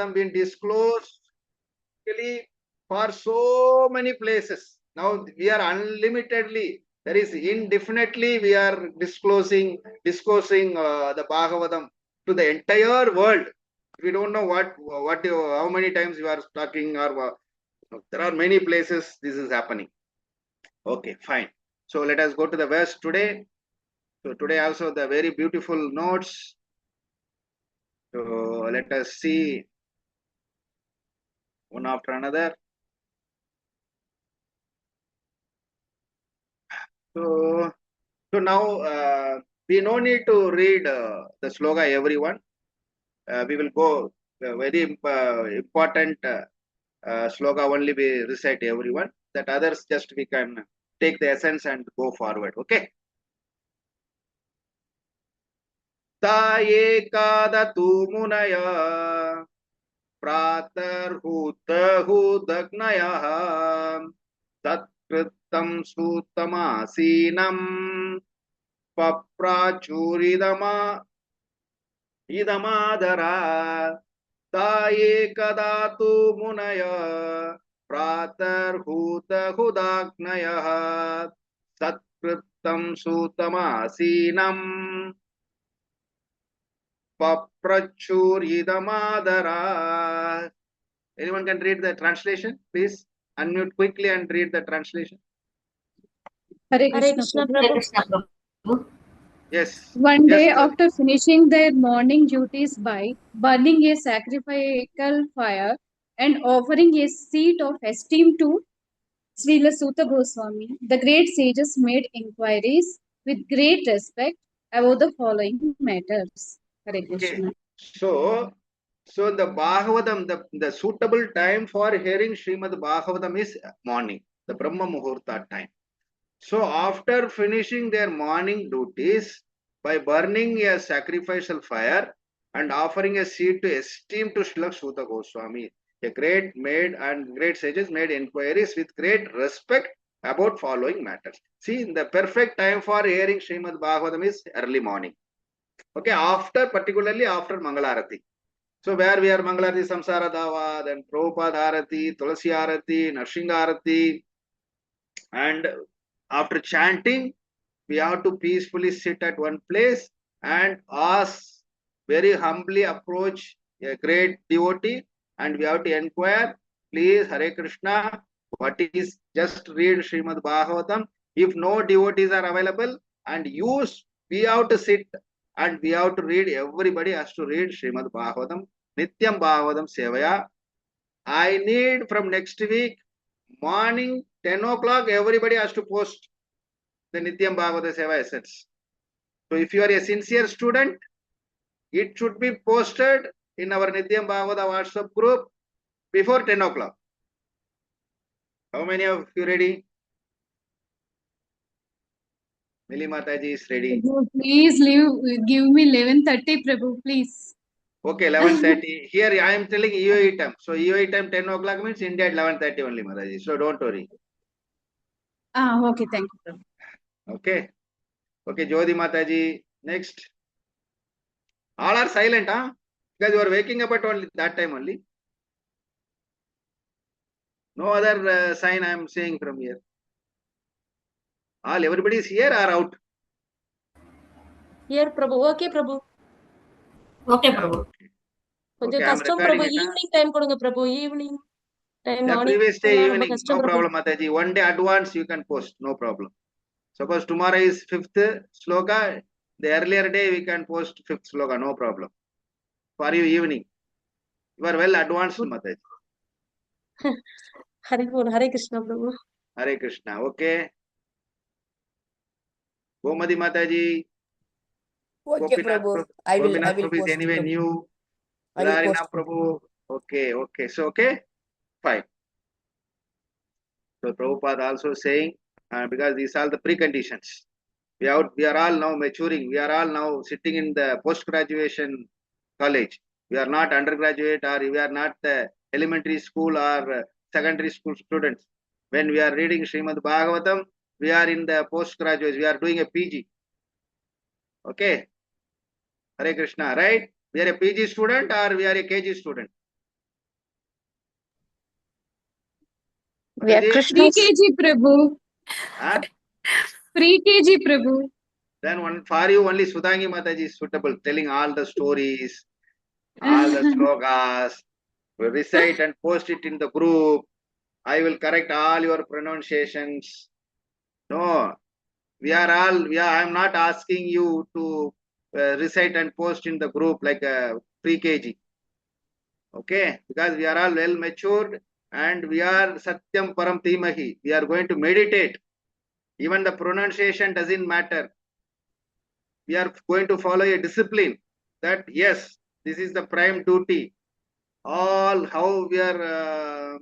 Bhagavatam been disclosed for so many places. Now we are unlimitedly, there is indefinitely we are disclosing, discoursing the Bhagavatam to the entire world. We don't know how many times you are talking, or there are many places this is happening. Okay, fine. So let us go to the verse today. So today also the very beautiful notes. So let us see one after another. So now we no need to read the sloga everyone. We will go very important sloga only we recite everyone. That others just we can take the essence and go forward. Okay. Ta ekadatu munaya pratarhutahudagnayaha tatkritam sutamasinam paprachuridama idamadara taye kadatu munaya pratarhutahudagnayaha tatkritam sutamasinam paprachuridamādara. Anyone can read the translation? Please unmute quickly and read the translation. Hare Hare Krishna. Krishna Prabhu. Yes. One day, Yes, after finishing their morning duties by burning a sacrificial fire and offering a seat of esteem to Srila Sutta Goswami, the great sages made inquiries with great respect about the following matters. Hare okay. Krishna. So the Bhagavatam, the suitable time for hearing Srimad Bhagavatam is morning, the Brahma Muhurta time. So after finishing their morning duties by burning a sacrificial fire and offering a seed to esteem to Srila Sutta Goswami, a great sages made inquiries with great respect about following matters. See, the perfect time for hearing Srimad Bhagavatam is early morning. Okay, particularly after Mangalarati. So where we are Mangalarati, Samsara Dava, then Prabhupada Arati, Tulasi Arati, Narshinga Arati, and after chanting, we have to peacefully sit at one place and ask, very humbly approach a great devotee, and we have to inquire, please, Hare Krishna, what is, just read Srimad Bhagavatam. If no devotees are available, and we have to sit and we have to read, everybody has to read Srimad Bhagavatam, Nityam Bhagavatam Sevaya. I need from next week, morning 10 o'clock, everybody has to post the Nityam Bhagavata Seva essence. So if you are a sincere student, it should be posted in our Nityam Bhagavata WhatsApp group before 10 o'clock. How many of you ready? Mili Mataji is ready. Please give me 11:30, Prabhu, please. Okay, 11:30. Here I am telling EOE time. So EOE time 10 o'clock means India at 11:30 only, Mataji. So don't worry. Okay, thank you, Prabhu. Okay. Okay, Jyoti Mataji. Next. All are silent, huh? Because you are waking up at only that time only. No other sign I am saying from here. Everybody is here or out? Here Prabhu. Okay Prabhu. Okay Prabhu. கொஞ்சம் கஷ்டம் பிரபு evening time கொடுங்க பிரபு evening time previous day ரொம்ப evening, கஷ்டம் no Prabhu problem, Mataji. One day advance you can post, no problem. Suppose tomorrow is 5th sloka, the earlier day we can post 5th sloka, no problem. For you evening, you are well advanced, Mataji. Hare Krishna Prabhu. Hare Krishna, okay. Gomadi Mataji. Okay, Prabhu. I will Prabhu is post, anyway Prabhu. new. Larina Prabhu. Okay. So, okay. Fine. So, Prabhupada also saying, because these are the preconditions. We are all now maturing. We are all now sitting in the post-graduation college. We are not undergraduate, or we are not elementary school or secondary school students. When we are reading Srimad Bhagavatam, we are in the postgraduate. We are doing a PG. Okay. Hare Krishna, right? We are a PG student or we are a KG student? We are Mataji? Free Krishna's. KG Prabhu. Huh? Free KG Prabhu. Then one for you only Sudangi Mataji is suitable, telling all the stories, all the slogas. Recite and post it in the group. I will correct all your pronunciations. No, I am not asking you to recite and post in the group like a pre-KG. Okay, because we are all well matured and we are Satyam Param Timahi. We are going to meditate. Even the pronunciation doesn't matter. We are going to follow a discipline that yes, this is the prime duty. All how we are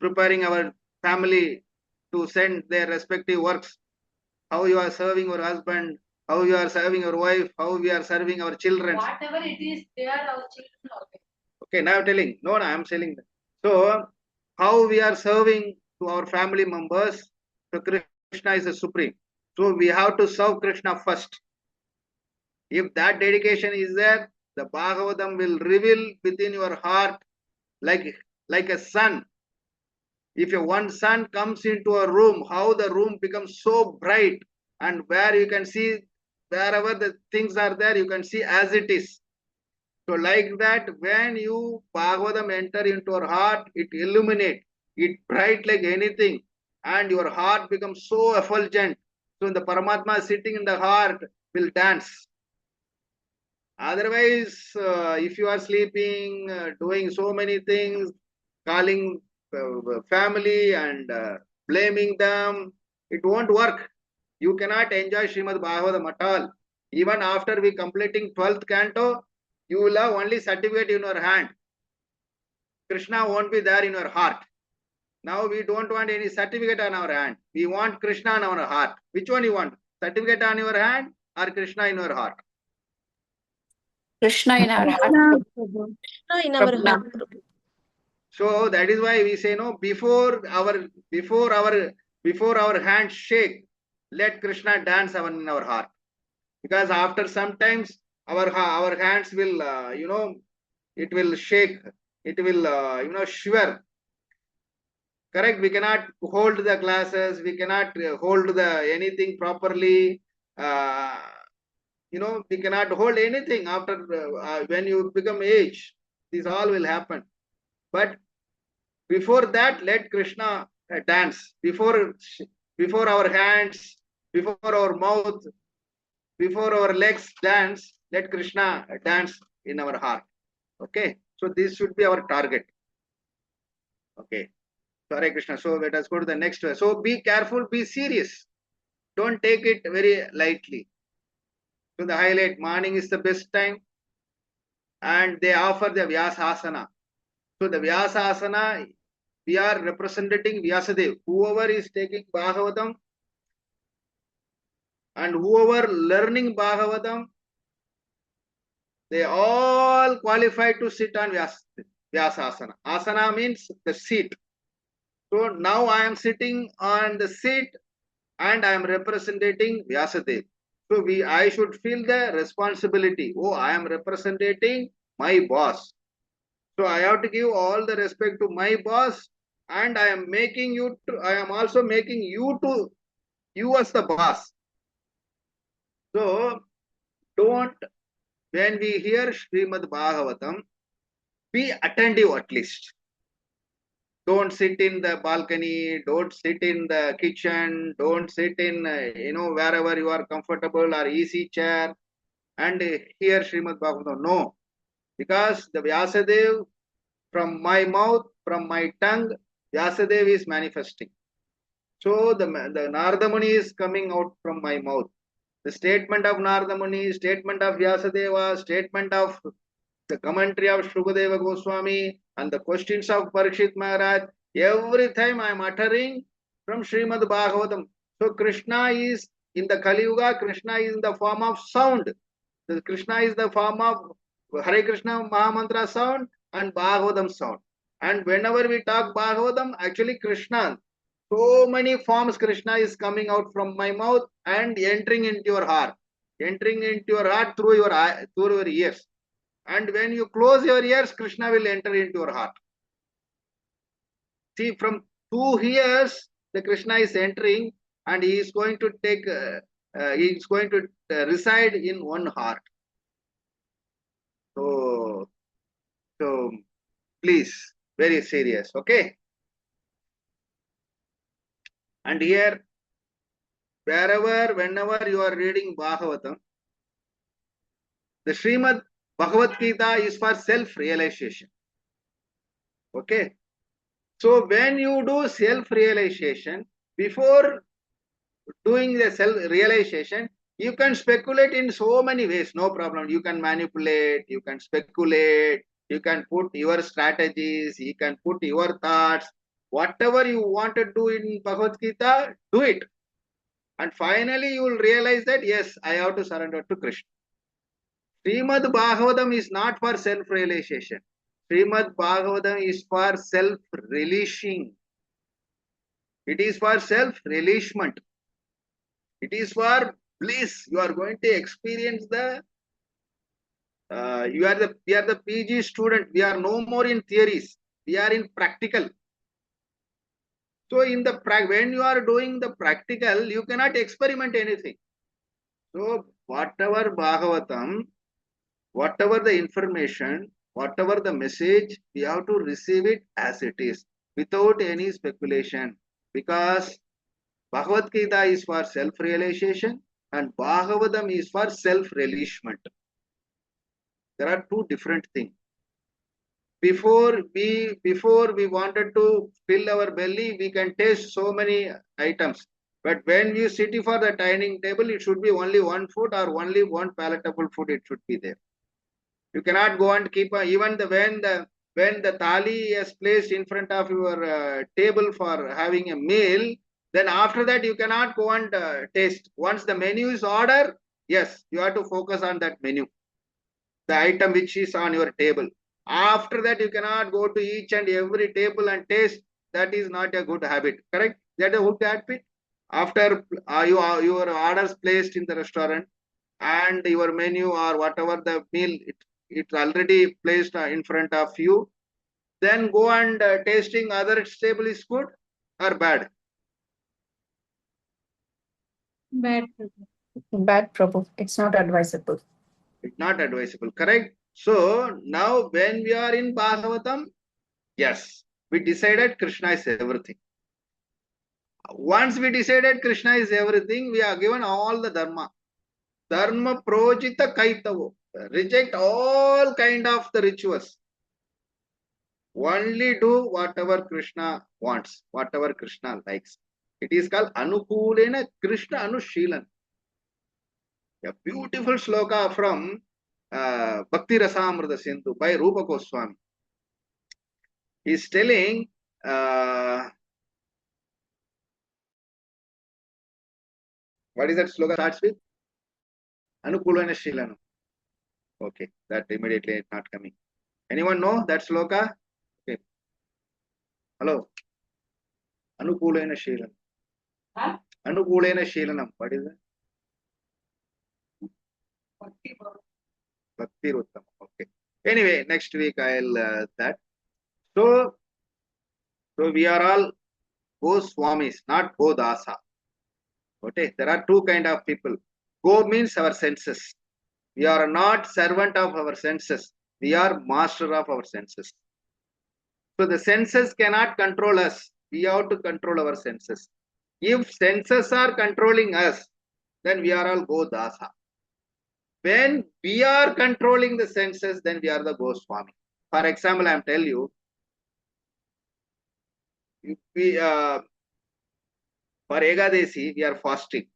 preparing our family to send their respective works, how you are serving your husband, how you are serving your wife, how we are serving our children. Whatever it is, they are our children always. Okay, now I'm telling. No, I am telling. So, how we are serving to our family members, so Krishna is the supreme. So, we have to serve Krishna first. If that dedication is there, the Bhagavatam will reveal within your heart like a sun. If one sun comes into a room, how the room becomes so bright, and where you can see wherever the things are there, you can see as it is. So like that, when you Bhagavatam enter into your heart, it illuminate, it bright like anything, and your heart becomes so effulgent. So the Paramatma sitting in the heart will dance. Otherwise, if you are sleeping, doing so many things, calling family and blaming them, it won't work. You cannot enjoy Srimad Bhagavatam at all. Even after we completing 12th canto, you will have only certificate in your hand. Krishna won't be there in your heart. Now we don't want any certificate on our hand. We want Krishna on our heart. Which one you want? Certificate on your hand or Krishna in your heart? Krishna in our heart. Prabhu. Krishna in our heart, Prabhu. So that is why we say no, before our hands shake, let Krishna dance in our heart. Because after sometimes our hands will it will shake, it will shiver. Correct? We cannot hold the glasses, we cannot hold the anything properly. We cannot hold anything after when you become age. This all will happen. But before that, let Krishna dance. Before our hands, before our mouth, before our legs dance, let Krishna dance in our heart. Okay. So this should be our target. Okay. Hare Krishna. So let us go to the next one. So be careful, be serious. Don't take it very lightly. So the highlight, morning is the best time. And they offer the Vyasasana. So the Vyasasana, we are representing Vyasadev. Whoever is taking Bhagavatam and whoever learning Bhagavatam, they all qualify to sit on Vyasasana. Asana means the seat. So now I am sitting on the seat and I am representing Vyasadev. So I should feel the responsibility. Oh, I am representing my boss. So I have to give all the respect to my boss, and I am also making you as the boss. So when we hear Srimad Bhagavatam, be attentive at least. Don't sit in the balcony, don't sit in the kitchen, don't sit in, wherever you are comfortable or easy chair and hear Srimad Bhagavatam. No, because the Vyasadev, from my mouth, from my tongue, Vyasadev is manifesting. So the Narada Muni is coming out from my mouth. The statement of Narada Muni, statement of Vyasadeva, statement of the commentary of Shukadeva Goswami, and the questions of Parikshit Maharaj, every time I am uttering from Srimad Bhagavatam. So Krishna is in the Kali Yuga, Krishna is in the form of sound. Krishna is the form of Hare Krishna Mahamantra sound and Bhagavatam sound. And whenever we talk Bhagavatam, actually Krishna, so many forms Krishna is coming out from my mouth and entering into your heart. Entering into your heart through your ears. And when you close your ears, Krishna will enter into your heart. See, from 2 years, the Krishna is entering and he is going to reside in one heart. So please, very serious, okay? And here, whenever you are reading Bhagavatam, the Srimad Bhagavad Gita is for self-realization. Okay? So when you do self-realization, before doing the self-realization, you can speculate in so many ways, no problem. You can manipulate, you can speculate, you can put your strategies, you can put your thoughts. Whatever you want to do in Bhagavad Gita, do it. And finally, you will realize that, yes, I have to surrender to Krishna. Srimad Bhagavatam is not for self-realization. Srimad Bhagavatam is for self-releasing. It is for self-releasement. It is for bliss. You are going to experience the. We are the PG student. We are no more in theories. We are in practical. So when you are doing the practical, you cannot experiment anything. So whatever Bhagavatam, whatever the information, whatever the message, we have to receive it as it is, without any speculation. Because Bhagavad Gita is for self-realization and Bhagavatam is for self-releasement. There are two different things. Before we wanted to fill our belly, we can taste so many items. But when you sit for the dining table, it should be only one food or only one palatable food. It should be there. You cannot go and keep even when the thali is placed in front of your table for having a meal. Then after that, you cannot go and taste. Once the menu is ordered, yes, you have to focus on that menu, the item which is on your table. After that, you cannot go to each and every table and taste. That is not a good habit. Correct? That is a good habit. After your orders placed in the restaurant and your menu or whatever the meal, it's already placed in front of you. Then go and tasting other table is good or bad? Bad, Prabhu. Bad, Prabhu. It's not advisable. It's not advisable, correct? So now when we are in Bhagavatam, yes, we decided Krishna is everything. Once we decided Krishna is everything, we are given all the dharma. Dharma projita kaitavo. Reject all kind of the rituals. Only do whatever Krishna wants, whatever Krishna likes. It is called Anukulena Krishna Anushilan. A beautiful sloka from Bhakti Rasamrita Sindhu by Rupa Goswami. He is telling what is that sloka starts with? Anukulena Shilanam. Okay, that immediately is not coming. Anyone know that sloka? Okay. Hello. Anukulena Shilanam. Huh? Anukulena Shilanam. What is that? Bhakti Ruttam. Okay. Anyway, next week I'll that. So we are all Goswamis, not Godasa. Okay. There are two kind of people. Go means our senses. We are not servant of our senses. We are master of our senses. So the senses cannot control us. We have to control our senses. If senses are controlling us, then we are all Godasa. When we are controlling the senses, then we are the Goswami. For example, I am telling you, for Ekadasi, we are fasting.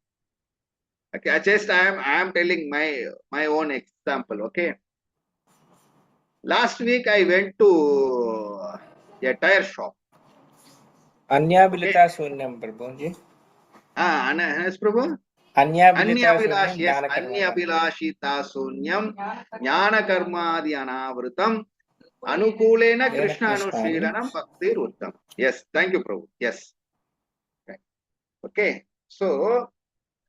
Okay, just I am telling my own example. Okay. Last week I went to a tire shop. Anyabilita Sunyam Prabhuji. Yes, Prabhu. Anyabhilashita Sunyam Jnana Karmadi Anavritam Anukulena Krishna Anushilanam Bhakti Ruttam. Yes, thank you, Prabhu. Yes. Okay. So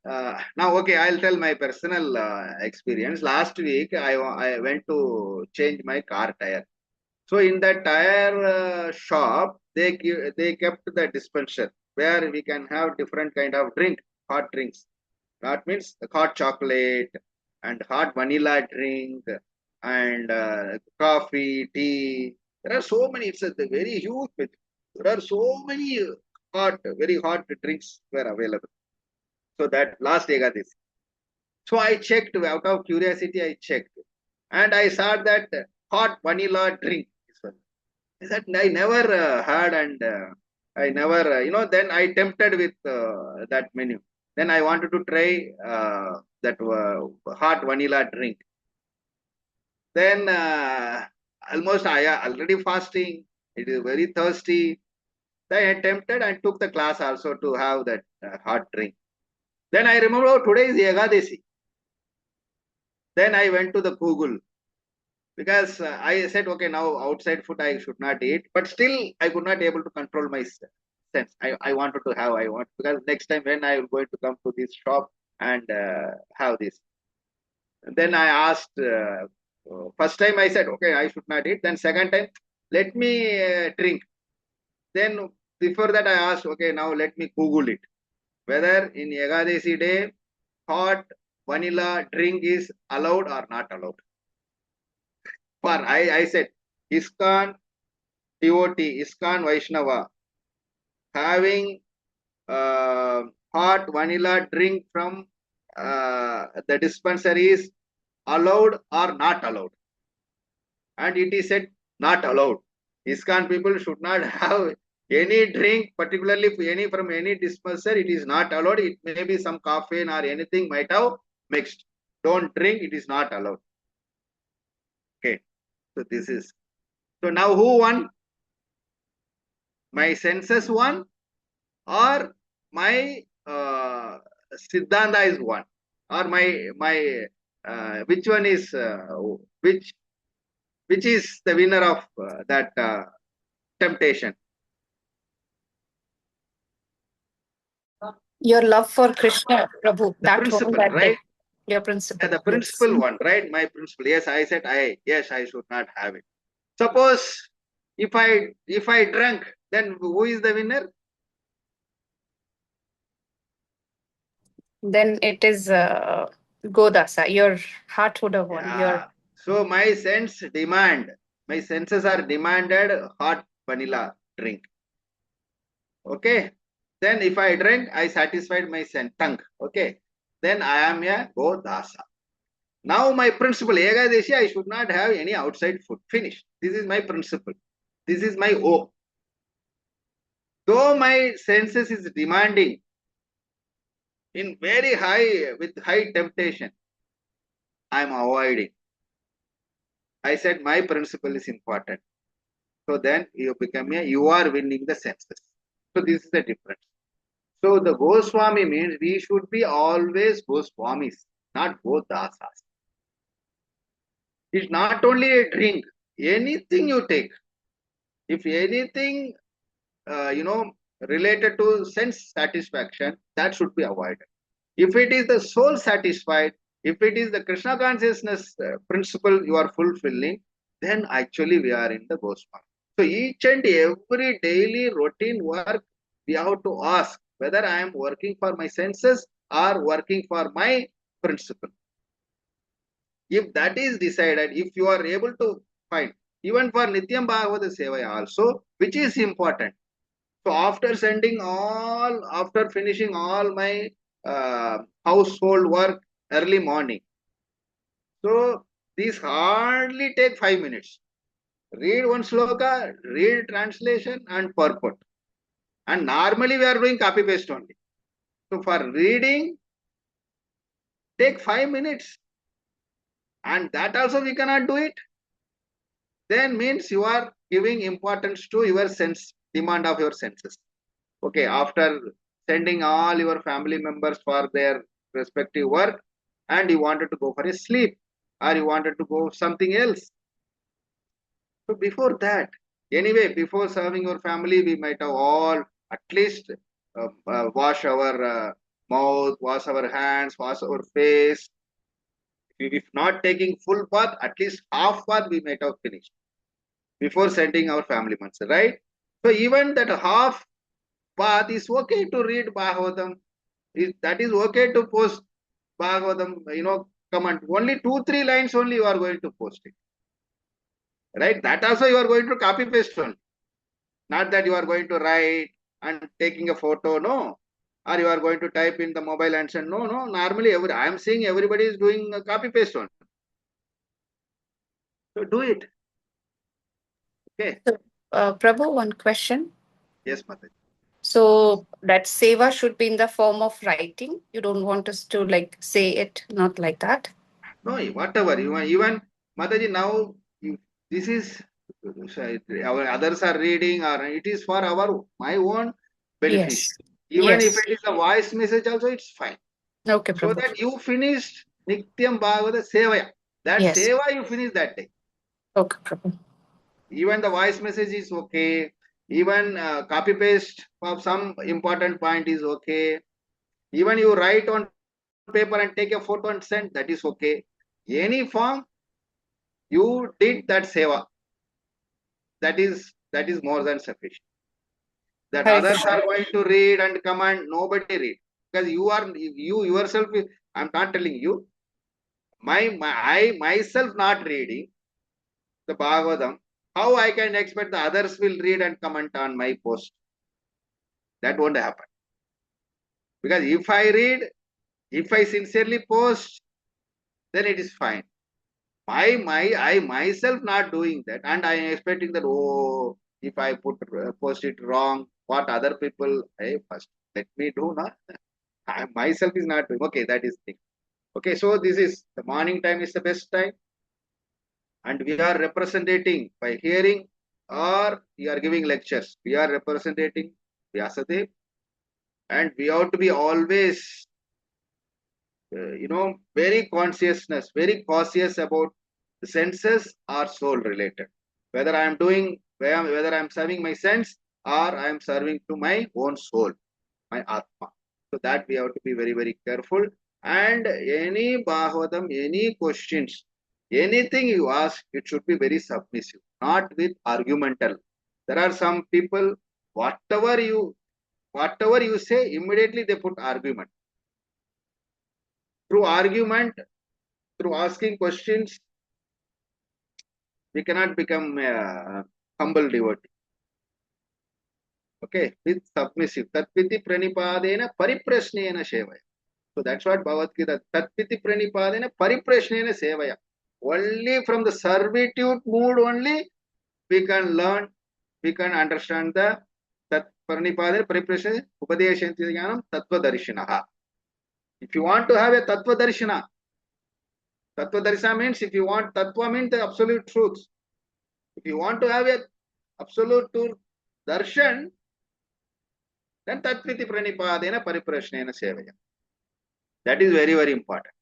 now, okay, I'll tell my personal experience. Last week, I went to change my car tire. So in that tire shop, they kept the dispenser where we can have different kind of drink, hot drinks. That means hot chocolate and hot vanilla drink and coffee, tea. There are so many. It's a very huge. There are so many very hot drinks were available. So that last Ekadasi. So I checked out of curiosity. I checked and I saw that hot vanilla drink. I said I never heard and I never Then I tempted with that menu. Then I wanted to try that hot vanilla drink. Then almost I already fasting. It is very thirsty. Then I tempted and took the class also to have that hot drink. Then I remember, oh, today is Ekadasi. Then I went to the Google because I said, okay, now outside food I should not eat, but still I could not able to control my sense. I wanted to have, because next time when I am going to come to this shop and have this. And then I asked, first time I said, okay, I should not eat. Then second time, let me drink. Then before that I asked, okay, now let me Google it. Whether in Ekadasi day, hot vanilla drink is allowed or not allowed. For I said, ISKCON devotee, ISKCON Vaishnava, having hot vanilla drink from the dispensary is allowed or not allowed. And it is said not allowed. ISKCON people should not have any drink, particularly from any dispenser. It is not allowed. It may be some caffeine or anything might have mixed. Don't drink. It is not allowed. Okay. So this is. So now who won? My senses won, or my Siddhanta is one, or my which one is which is the winner of that temptation? Your love for Krishna, Prabhu. The principle, right? Your principle. The principle one, right? My principle. Yes, I said I should not have it. Suppose if I drank, then who is the winner? Then it is Godasa. Your heart would have won. Yeah. So my senses are demanded hot vanilla drink. Okay. Then if I drink, I satisfied my tongue. Okay. Then I am a Godasa. Now my principle, Ekadasi, I should not have any outside food. Finish. This is my principle. This is my O. Though my senses is demanding in very high, with high temptation, I am avoiding. I said my principle is important. So then you are winning the senses. So this is the difference. So the Goswami means we should be always Goswamis, not Godasas. It's not only a drink. Anything you take, if anything related to sense satisfaction, that should be avoided. If it is the soul satisfied, if it is the Krishna consciousness principle you are fulfilling, then actually we are in the Goswami. So each and every daily routine work, we have to ask whether I am working for my senses or working for my principle. If that is decided, if you are able to find, even for Nityam Bhagavata Sevaya also, which is important. So after finishing all my household work early morning, so these hardly take 5 minutes. Read one sloka, read translation and purport. And normally we are doing copy paste only. So for reading, take 5 minutes. And that also we cannot do it. Then means you are giving importance to your sense, demand of your senses. Okay, after sending all your family members for their respective work, and you wanted to go for a sleep, or you wanted to go something else. So before that, anyway, before serving your family, we might have all at least wash our mouth, wash our hands, wash our face. If not taking full bath, at least half bath we might have finished. before sending our family members, right? So even that half path is okay to read Bhagavatam. That is okay to post Bhagavatam, comment. Only 2-3 lines only you are going to post it. Right? That also you are going to copy paste only. Not that you are going to write and taking a photo, no. Or you are going to type in the mobile and send. No. Normally, I am seeing everybody is doing a copy paste only. So do it. Okay. So, Prabhu, one question. Yes, Mataji. So that seva should be in the form of writing. You don't want us to like say it, not like that. No, whatever. Even Mataji, now this is our others are reading, or it is for my own benefit. Yes. Even Yes. if it is a voice message, also it's fine. Okay, So Prabhu. that you finished Nityam Bhagavata Sevaya. That Yes. Seva you finish that day. Okay, Prabhu. Even the voice message is okay. Even copy paste of some important point is okay. Even you write on paper and take a photo and send, that is okay. Any form you did that seva. That is more than sufficient. That Hare others Krishna. are going to read and comment, nobody read. Because you yourself, I'm not telling you. I myself not reading the Bhagavatam. How I can expect the others will read and comment on my post? That won't happen. Because if I read, if I sincerely post, then it is fine. I myself not doing that, and I am expecting that, oh, if I post it wrong, what other people, hey, first let me do na. I myself is not doing. Okay, that is thing. Okay, so this is the morning time is the best time, and we are representing by hearing, or we are giving lectures. We are representing Vyasadev, and we have to be always, very very cautious about the senses or soul related. Whether I am doing, whether I am serving my sense or I am serving to my own soul, my Atma. So that we have to be very, very careful. And any Bhagavatam, any questions, anything you ask, it should be very submissive, not with argumental. There are some people, whatever you say, immediately they put argument. Through argument, through asking questions, we cannot become a humble devotee. Okay, with submissive. Tatpiti pranipadena pariprasnena sevaya. So that's what Bhagavad Gita. Tatpiti pranipadena pariprasnena sevaya. Only from the servitude mood only we can learn, we can understand the Tat pranipadena pariprasnena upadeshanti jnanam tattva darshinaha. If you want to have a tattva darshana, tattva darshana means if you want, tattva means the absolute truth. If you want to have a absolute truth darshan, then tatpiti pranipadena pariprasnena sevaya. That is very, very important.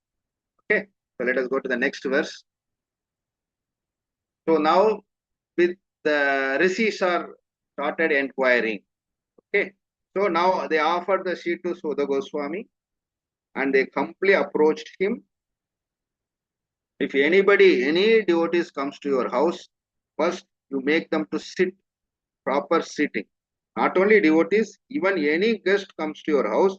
Okay, so let us go to the next verse. So now with the rishis are started inquiring. Okay, so now they offered the sheet to Sudha Goswami and they humbly approached him. If anybody, any devotees comes to your house, first you make them to sit, proper sitting. Not only devotees, even any guest comes to your house,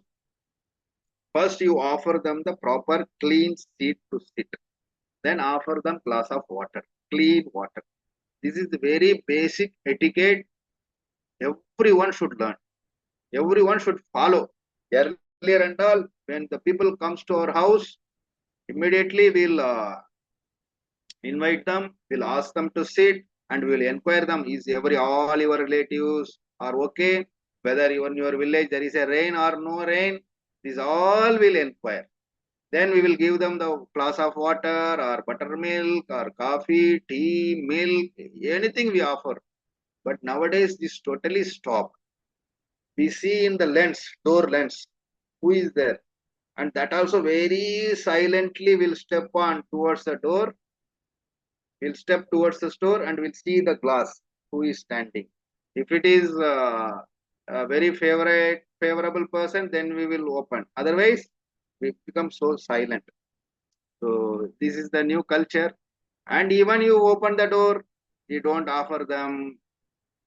first you offer them the proper clean seat to sit. Then offer them glass of water, clean water. This is the very basic etiquette everyone should learn. Everyone should follow. Earlier and all, when the people comes to our house, immediately we'll invite them, we'll ask them to sit, and we'll inquire them, is all your relatives are okay? Whether in your village there is a rain or no rain, this all will inquire. Then we will give them the glass of water or buttermilk or coffee, tea, milk, anything we offer. But nowadays this totally stopped. We see in the lens, door lens, who is there. And that also very silently will step on towards the door. We'll step towards the store and we'll see the glass, who is standing. If it is a very favorable person, then we will open. Otherwise, we become so silent. So this is the new culture. And even you open the door, we don't offer them,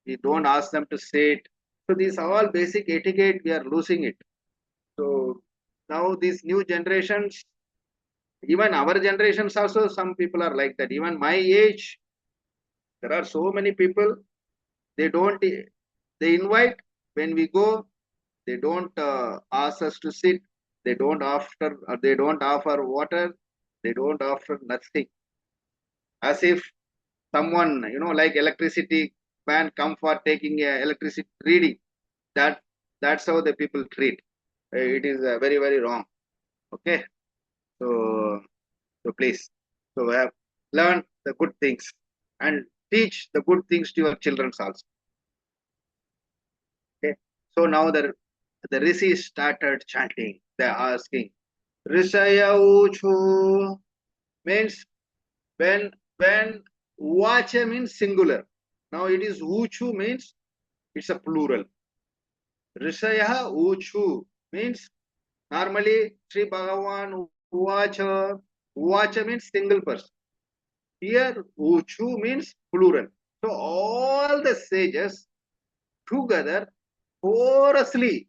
we don't ask them to sit. So these are all basic etiquette, we are losing it. So now these new generations, even our generations also, some people are like that. Even my age, there are so many people, they don't, they invite, when we go, they don't ask us to sit, they don't offer water, they don't offer nothing. As if someone, like electricity man come for taking a electricity reading. That's how the people treat. It is very, very wrong. Okay. So, please, so have learn the good things and teach the good things to your children also. Okay. So now the rishis started chanting. They are asking, Rishaya Uchu means when Uvacha means singular. Now it is Uchu means it's a plural. Rishaya Uchu means normally Sri Bhagavan Uvacha. Uvacha means single person. Here Uchu means plural. So all the sages together chorously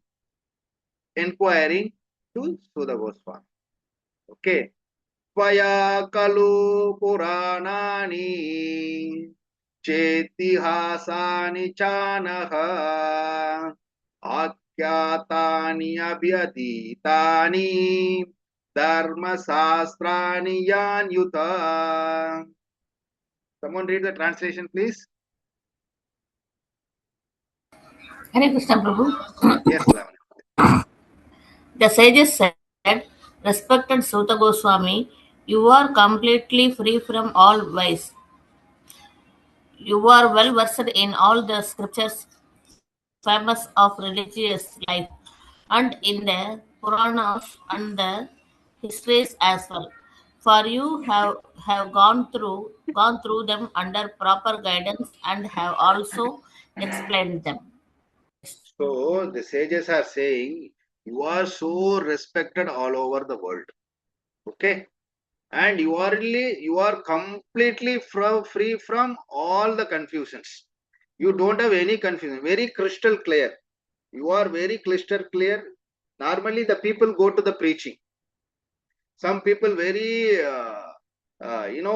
inquiring to Sudha Goswami. Okay. Tvaya kalu puranani chetihasani chanaha akyatani abhyaditani dharma sastrani yanyuta. Someone read the translation, please. Hare Krishna Prabhu. Yes, Lavanya. The sages said, Respected Suta Goswami, you are completely free from all vice. You are well versed in all the scriptures famous of religious life and in the Puranas and the histories as well. For you have gone through them under proper guidance and have also explained them. So the sages are saying you are so respected all over the world. Okay. And you are completely free from all the confusions. You don't have any confusion. Very crystal clear. You are very crystal clear. Normally the people go to the preaching. Some people very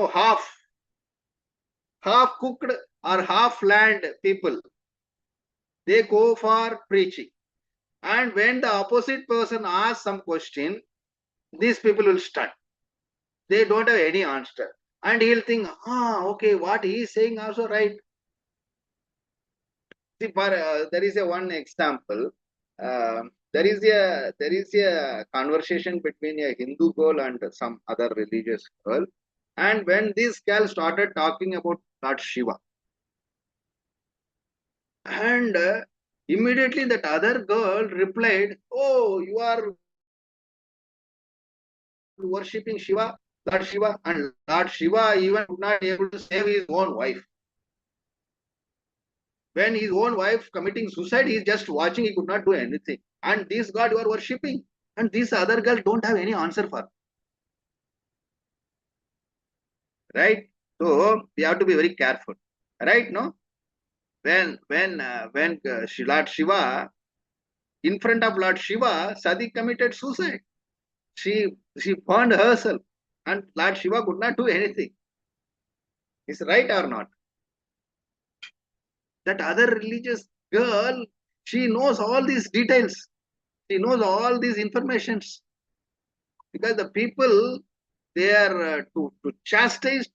half cooked or half land people, they go for preaching. And when the opposite person asks some question, these people will start. They don't have any answer. And he'll think, okay, what he is saying also right. See, there is a one example. There is a conversation between a Hindu girl and some other religious girl. And when this girl started talking about Lord Shiva, and immediately that other girl replied, "Oh, you are worshipping Shiva, Lord Shiva, and Lord Shiva even could not be able to save his own wife. When his own wife committing suicide, he is just watching, he could not do anything. And this God you are worshipping, and this other girl don't have any answer for. Right? So we have to be very careful. Right? No? When Lord Shiva, in front of Lord Shiva, Sati committed suicide. She burned herself, and Lord Shiva could not do anything. Is right or not? That other religious girl, she knows all these details. She knows all these informations. Because the people, they are to chastise,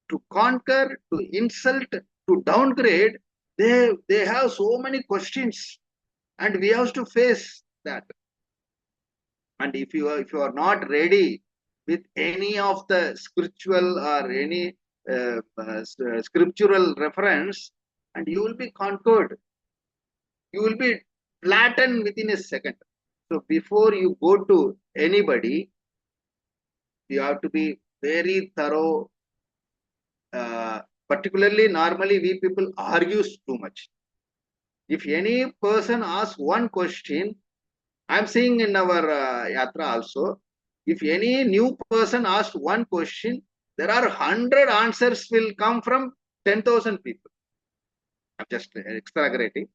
to conquer, to insult, to downgrade. They have so many questions, and we have to face that. And if you are not ready with any of the spiritual or any scriptural reference, and you will be conquered. You will be flattened within a second. So before you go to anybody, you have to be very thorough. Particularly, normally we people argue too much. If any person asks one question, I'm seeing in our yatra also, if any new person asks one question, there are 100 answers will come from 10,000 people. I'm just exaggerating.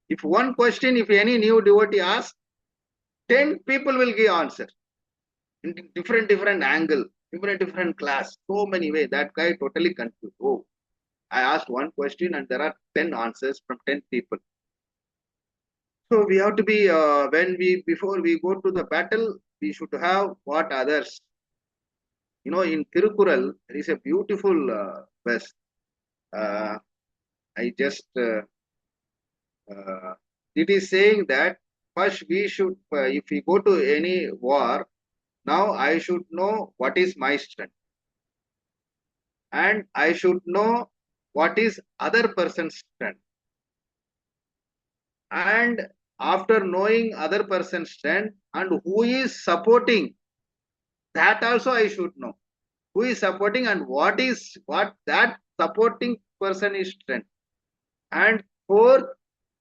If one question, if any new devotee asks, 10 people will give answer in different angle, different class, so many ways. That guy totally confused. Oh, I asked one question and there are 10 answers from 10 people. So we have to be, before we go to the battle, we should have what others. In Tirukural, there is a beautiful verse. I just, it is saying that first we should, if we go to any war, now I should know what is my strength. And I should know what is other person's strength. And after knowing other person's strength and who is supporting, that also I should know. Who is supporting and what that supporting person is strength. And fourth,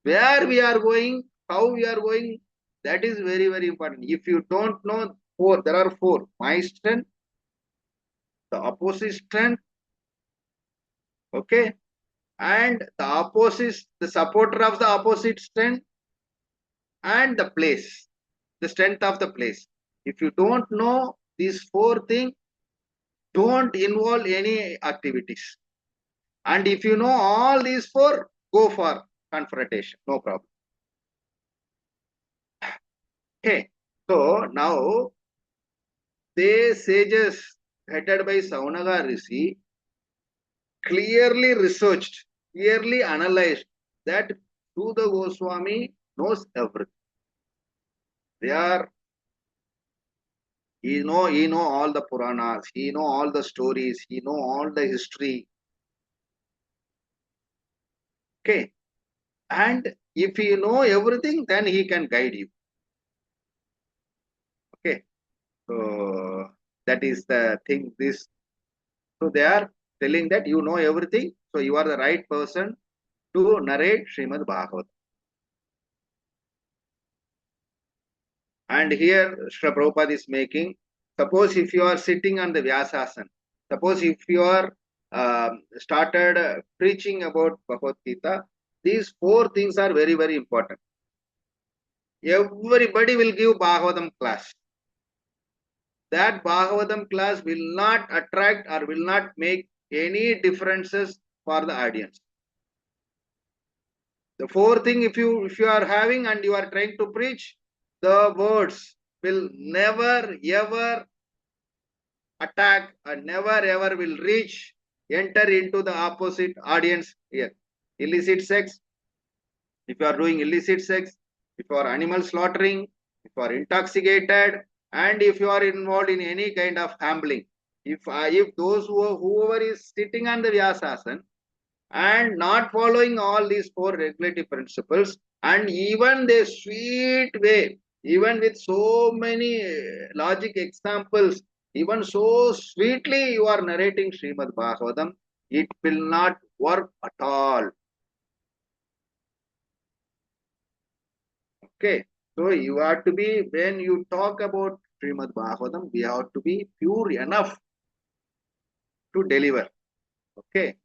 where we are going, how we are going, that is very, very important. If you don't know there are four. My strength, the opposite strength, okay, and the supporter of the opposite strength, and the place, the strength of the place. If you don't know these four things, don't involve any activities. And if you know all these four, go for confrontation, no problem. Okay, so now the sages headed by Saunaga Rishi clearly researched, clearly analyzed that Suda Goswami knows everything. He know all the Puranas, he know all the stories, he know all the history. Okay, and if you know everything, then he can guide you. Okay, so that is the thing. So they are telling that you know everything, so you are the right person to narrate Srimad Bhagavatam. And here Srila Prabhupada is making, suppose if you are sitting on the Vyasasana, suppose if you are started preaching about Bhagavad Gita, these four things are very, very important. Everybody will give Bhagavatam class. That Bhagavatam class will not attract or will not make any differences for the audience. The four thing, if you are having and you are trying to preach, the words will never ever attack and never ever will enter into the opposite audience here. Illicit sex, if you are doing illicit sex, if you are animal slaughtering, if you are intoxicated, and if you are involved in any kind of gambling, if those whoever is sitting on the Vyasasana and not following all these four regulative principles, and even the sweet way, even with so many logic examples, even so sweetly you are narrating Srimad Bhagavatam, it will not work at all. Okay, so you have to be, when you talk about Srimad Bhagavatam, we have to be pure enough to deliver. Okay.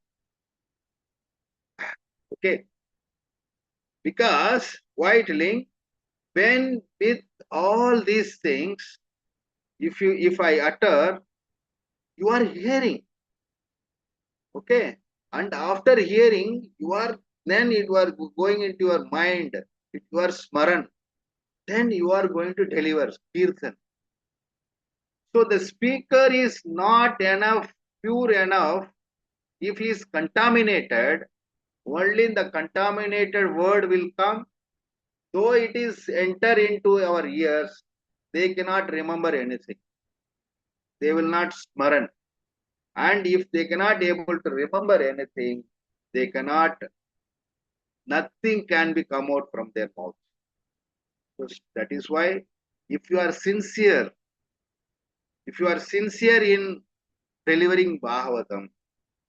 Okay. Because whiteling, when with all these things, if I utter, you are hearing. Okay. And after hearing, then it was going into your mind, it was smaran. Then you are going to deliver kirtan. So the speaker is not enough, pure enough. If he is contaminated, only the contaminated word will come. Though it is enter into our ears, they cannot remember anything. They will not smaran. And if they cannot able to remember anything, nothing can be come out from their mouth. So that is why if you are sincere in delivering Bhagavatam,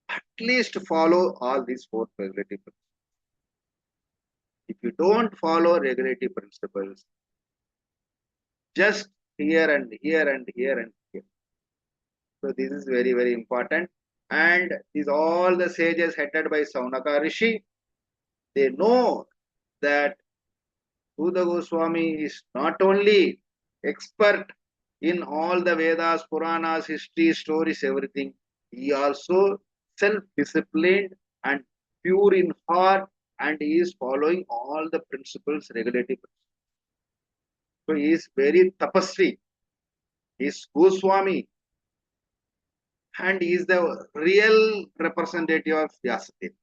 at least follow all these four regulative principles. If you don't follow regulative principles, just here and here and here and here. So this is very, very important. And these all the sages headed by Saunaka Rishi, they know that Suda Goswami is not only expert in all the Vedas, Puranas, history, stories, everything. He also self-disciplined and pure in heart, and he is following all the principles, regulative principles. So he is very tapasvi. He is Goswami, and he is the real representative of Vyasadeva.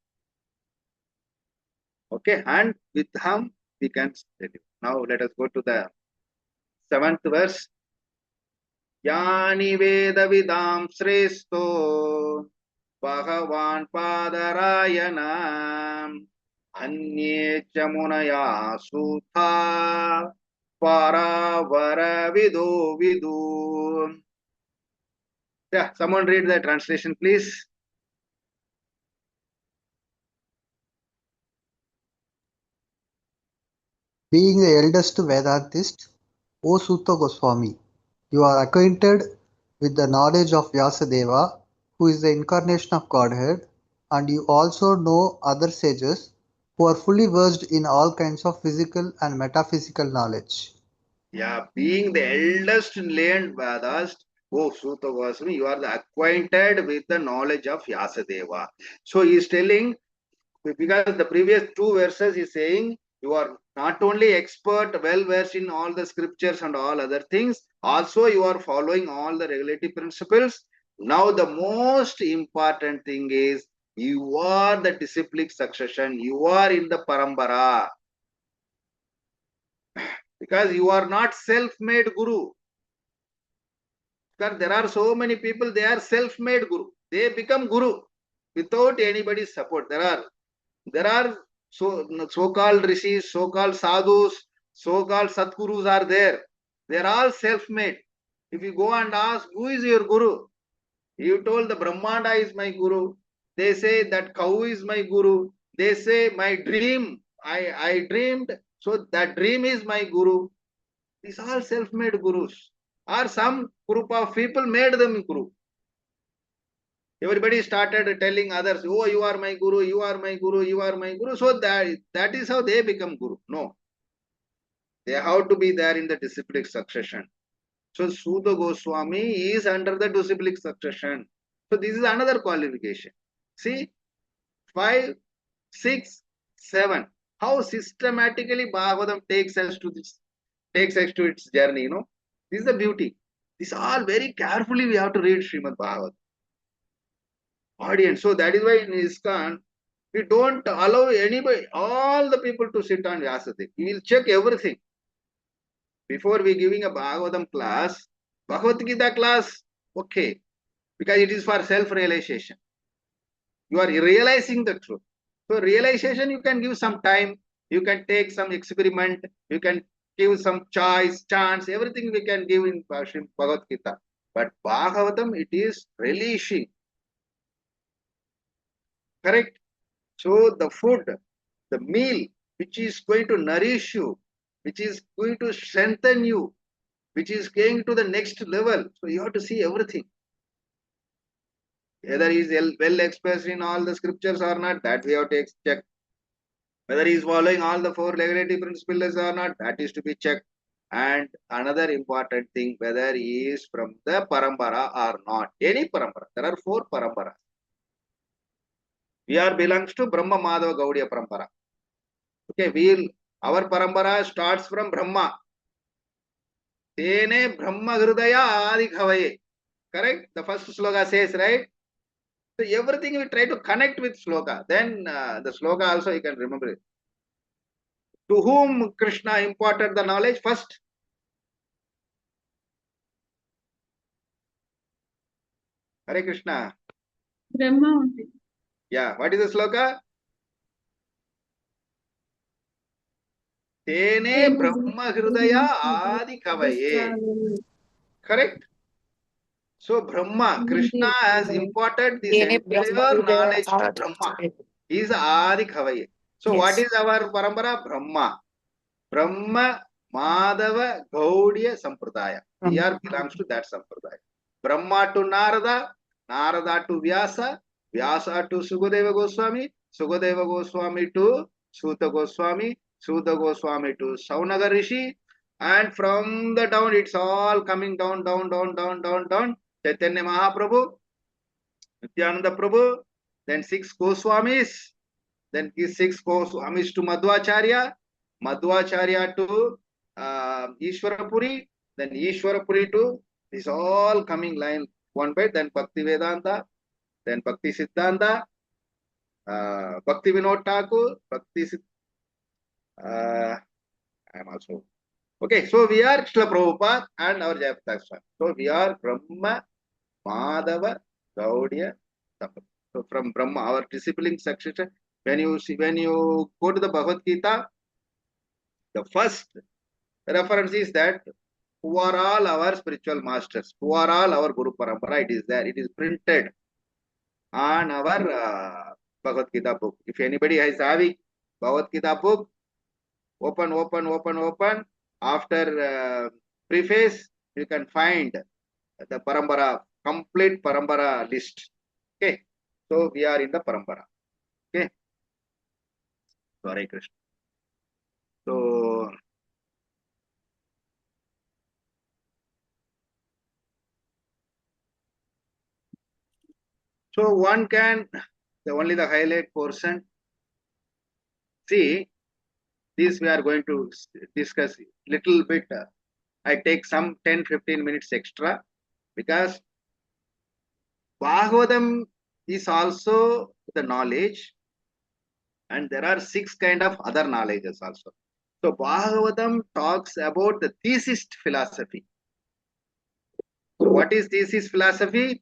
Okay, and with him we can study. Now let us go to the 7th verse. यानि वेदविदां श्रेष्ठो भगवान् पादरायणाम् अन्ये च मुनया सूता परावरविदो विदु. Yeah, someone read the translation, please. Being the eldest Vedantist, O Sutta Goswami, you are acquainted with the knowledge of Vyasadeva, who is the incarnation of Godhead, and you also know other sages who are fully versed in all kinds of physical and metaphysical knowledge. Yeah, being the eldest learned Vedas, O Sutta Goswami, you are acquainted with the knowledge of Vyasadeva. So he is telling, because the previous 2 verses is saying, you are not only expert, well versed in all the scriptures and all other things, also you are following all the regulative principles. Now the most important thing is, you are the disciplic succession, you are in the parambara. Because you are not self-made guru. Because there are so many people, they are self-made guru. They become guru without anybody's support. There are so-called rishis, so-called sadhus, so-called satgurus are there. They are all self-made. If you go and ask, who is your guru? You told the Brahmanda is my guru. They say that cow is my guru. They say my dream, I dreamed, so that dream is my guru. These are self-made gurus. Or some group of people made them guru. Everybody started telling others, oh, you are my guru, you are my guru, you are my guru. So that is how they become guru. No. They have to be there in the disciplic succession. So Suda Goswami is under the disciplic succession. So this is another qualification. See, 5, 6, 7. How systematically Bhagavatam takes us to its journey, you know. This is the beauty. These are very carefully we have to read Srimad Bhagavatam. Audience. So that is why in ISKCON, we don't allow anybody, all the people to sit on Vyasadeva. We will check everything. Before we giving a Bhagavatam class, Bhagavad Gita class, okay. Because it is for self-realization. You are realizing the truth. So realization, you can give some time, you can take some experiment, you can give some choice, chance, everything we can give in Bhagavad Gita. But Bhagavatam, it is relishing. Correct? So the food, the meal, which is going to nourish you, which is going to strengthen you, which is going to the next level. So you have to see everything. Whether he is well expressed in all the scriptures or not, that we have to check. Whether he is following all the 4 regulative principles or not, that is to be checked. And another important thing, whether he is from the parampara or not. Any parampara. There are 4 paramparas. We are belongs to Brahma Madhava Gaudiya parampara. Okay, our parampara starts from Brahma. Tene Brahma Hridaya Adi Khavaye. Correct? The first sloka says, right? So everything we try to connect with sloka. Then the sloka also you can remember it. To whom Krishna imparted the knowledge first? Hare Krishna. Brahma only. Yeah, what is the sloka? Tene Brahma Hridaya Adi Kavaye. Correct? So Brahma, Krishna has imparted this entire knowledge to Brahma. He is Adi Kavaye. So what is our parampara? Brahma. Brahma Madhava Gaudiya Sampradaya. We are belongs to that Sampradaya. Brahma to Narada, Narada to Vyasa, Vyasa to Sukadeva Goswami, Sukadeva Goswami to Suta Goswami, Suta Goswami to Saunaga Rishi, and from the down it's all coming down, down, down, down, down, down. Chaitanya Mahaprabhu, Nityananda Prabhu, then 6 Goswamis, then 6 Goswamis to Madhvacharya, Madhvacharya to Ishwarapuri, then Ishwarapuri to, this all coming line one by, then Bhakti Vedanta, then Bhakti Siddhanta, Bhakti Vinod Thakur, Bhakti I am also. Okay, so we are Srila Prabhupada and our Jayapataka Swami. So we are Brahma, Madhava, Gaudiya, Tapat. So from Brahma, our discipline succession, when you go to the Bhagavad Gita, the first reference is that who are all our spiritual masters, who are all our Guru Parampara, it is there, it is printed on our Bhagavad Gita book. If anybody is having Bhagavad Gita book, open. After preface, you can find the Parampara, complete Parampara list. Okay, so we are in the Parampara. Okay, so Hare Krishna. So one can, only the highlight portion. See, this we are going to discuss little bit. I take some 10-15 minutes extra because Bhagavatam is also the knowledge, and there are 6 kind of other knowledges also. So Bhagavatam talks about the theist philosophy. So what is theist philosophy?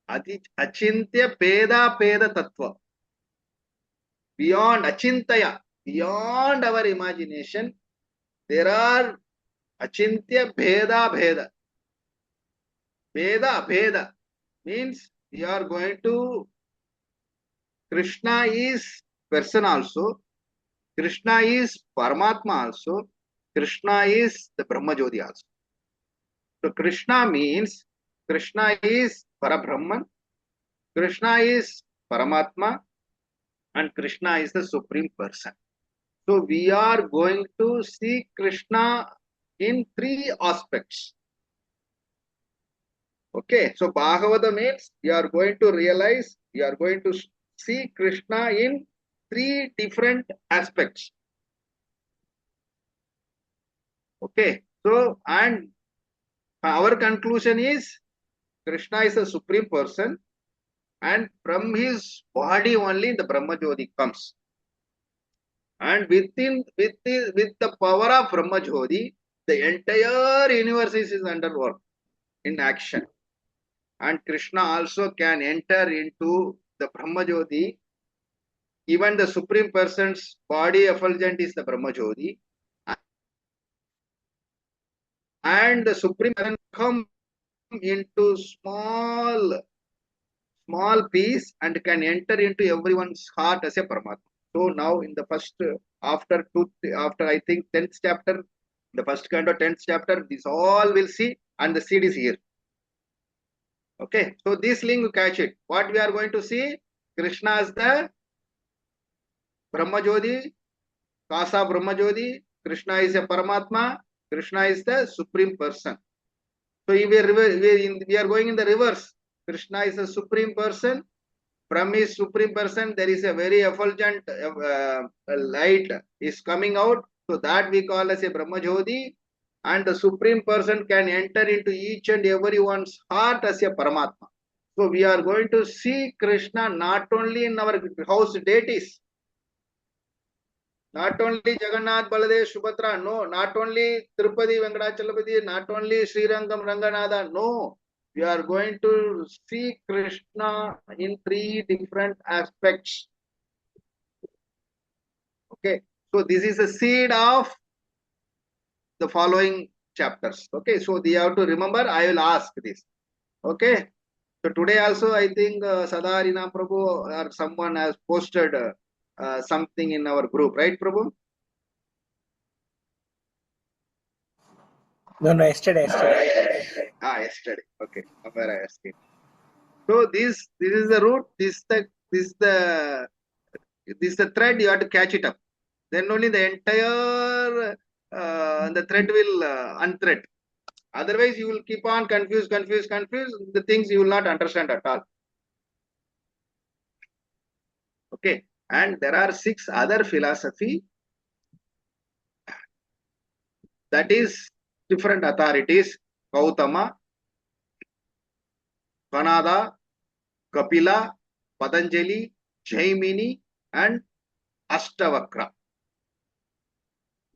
Achintya Peda Tattva. Beyond Achintaya, beyond our imagination, there are Achintya Bheda. Bheda means we are going to, Krishna is person also, Krishna is Paramatma also, Krishna is the Brahma Jyoti also. So Krishna means Krishna is Parabrahman, Krishna is Paramatma, and Krishna is the Supreme Person. So we are going to see Krishna in 3 aspects. Okay, so Bhagavata means we are going to realize, we are going to see Krishna in 3 different aspects. Okay, so and our conclusion is Krishna is a Supreme Person, and from his body only the Brahma Jyoti comes. And with the power of Brahma Jyoti, the entire universe is under work, in action. And Krishna also can enter into the Brahma Jyoti. Even the Supreme Person's body effulgent is the Brahma Jyoti. And the Supreme Person come into small piece and can enter into everyone's heart as a Paramatma. So now in the first, after I think 10th chapter, the first canto 10th chapter, this all will see, and the seed is here. Okay, so this link you catch it. What we are going to see, Krishna as the Brahma Jyoti, Kasa Brahma Jyoti, Krishna is a Paramatma, Krishna is the Supreme Person. So we are going in the reverse. Krishna is a Supreme Person. From his Supreme Person, there is a very effulgent light is coming out. So that we call as a Brahma Jyoti. And the Supreme Person can enter into each and everyone's heart as a Paramatma. So we are going to see Krishna not only in our house deities, not only Jagannath, Baladev, Subhadra, no, not only Tirupati, Venkatachalapati, not only Srirangam, Ranganatha, no. We are going to see Krishna in 3 different aspects. Okay, so this is a seed of the following chapters. Okay, so you have to remember, I will ask this. Okay, so today also I think Sadarina Prabhu or someone has posted something in our group, right, Prabhu? No, yesterday. Yesterday. Okay. Somewhere I asked it. So this is the root. This is the thread. You have to catch it up. Then only the entire the thread will unthread. Otherwise, you will keep on confused. The things you will not understand at all. Okay. And there are 6 other philosophy, that is different authorities: Gautama, Kanada, Kapila, Patanjali, Jaimini, and Astavakra.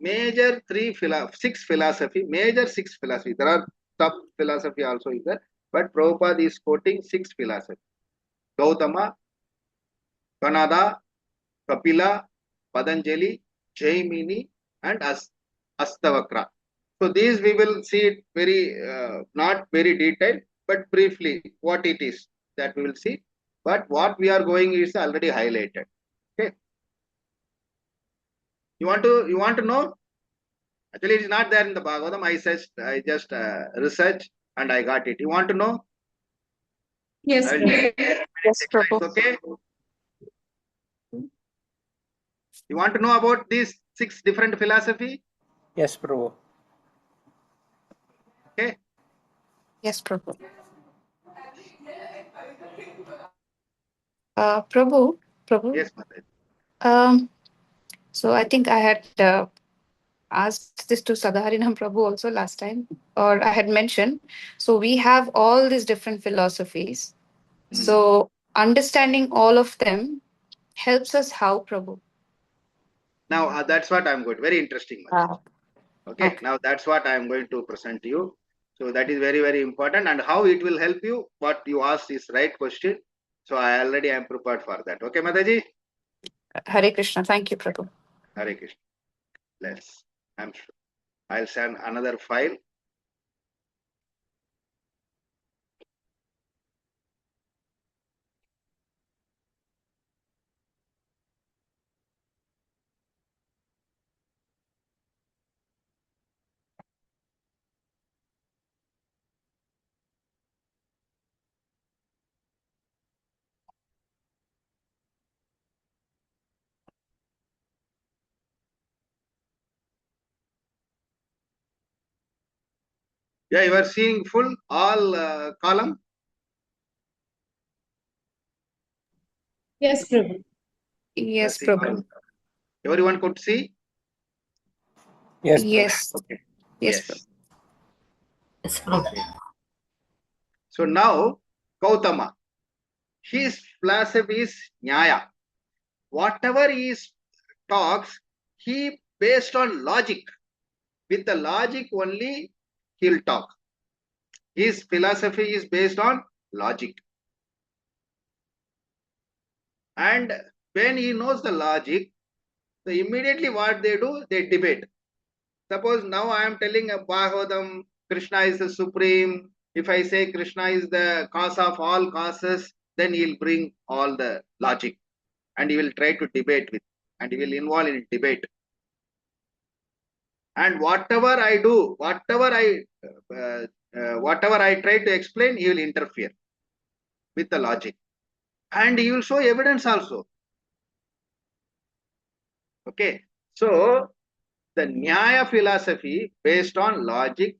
Major 6 philosophy, major 6 philosophy. There are sub philosophy also is there, but Prabhupada is quoting 6 philosophy: Gautama, Kanada, Kapila, Patanjali, Jaimini, and Astavakra. So these we will see it very not very detailed, but briefly what it is, that we will see. But what we are going is already highlighted. Okay. You want to know? Actually, it is not there in the Bhagavatam. I just researched and I got it. You want to know? Yes, I will Prabhu. Yes, Prabhu. okay. You want to know about these 6 different philosophy? Yes, Prabhu. Okay. Yes, Prabhu. Prabhu. Yes, Mataji. So I think I had asked this to Sadharinam Prabhu also last time, or I had mentioned. So we have all these different philosophies. So understanding all of them helps us how, Prabhu? Now that's what I'm going. Very interesting, Mataji. Okay. Okay. Now that's what I am going to present to you. So that is very, very important, and how it will help you. What you asked is right question. So I already am prepared for that. Okay, Mataji. Hare Krishna. Thank you, Prabhu. Hare Krishna. I'm sure. I'll send another file. Yeah, you are seeing full all column. Yes, Prabhu. Yes, Seeing all. Prabhu. Everyone could see. Yes, Prabhu. Yes. Okay. Yes, Prabhu. Yes, Prabhu. Okay. So now Gautama, his philosophy is Nyaya. Whatever he talks, he based on logic. With the logic only, he'll talk. His philosophy is based on logic. And when he knows the logic, so immediately what they do, they debate. Suppose now I am telling a Bhagavatam, Krishna is the supreme. If I say Krishna is the cause of all causes, then he'll bring all the logic and he will try to debate with, and he will involve in debate. And whatever I do, whatever I try to explain, he will interfere with the logic, and he will show evidence also. Okay, so the Nyaya philosophy based on logic,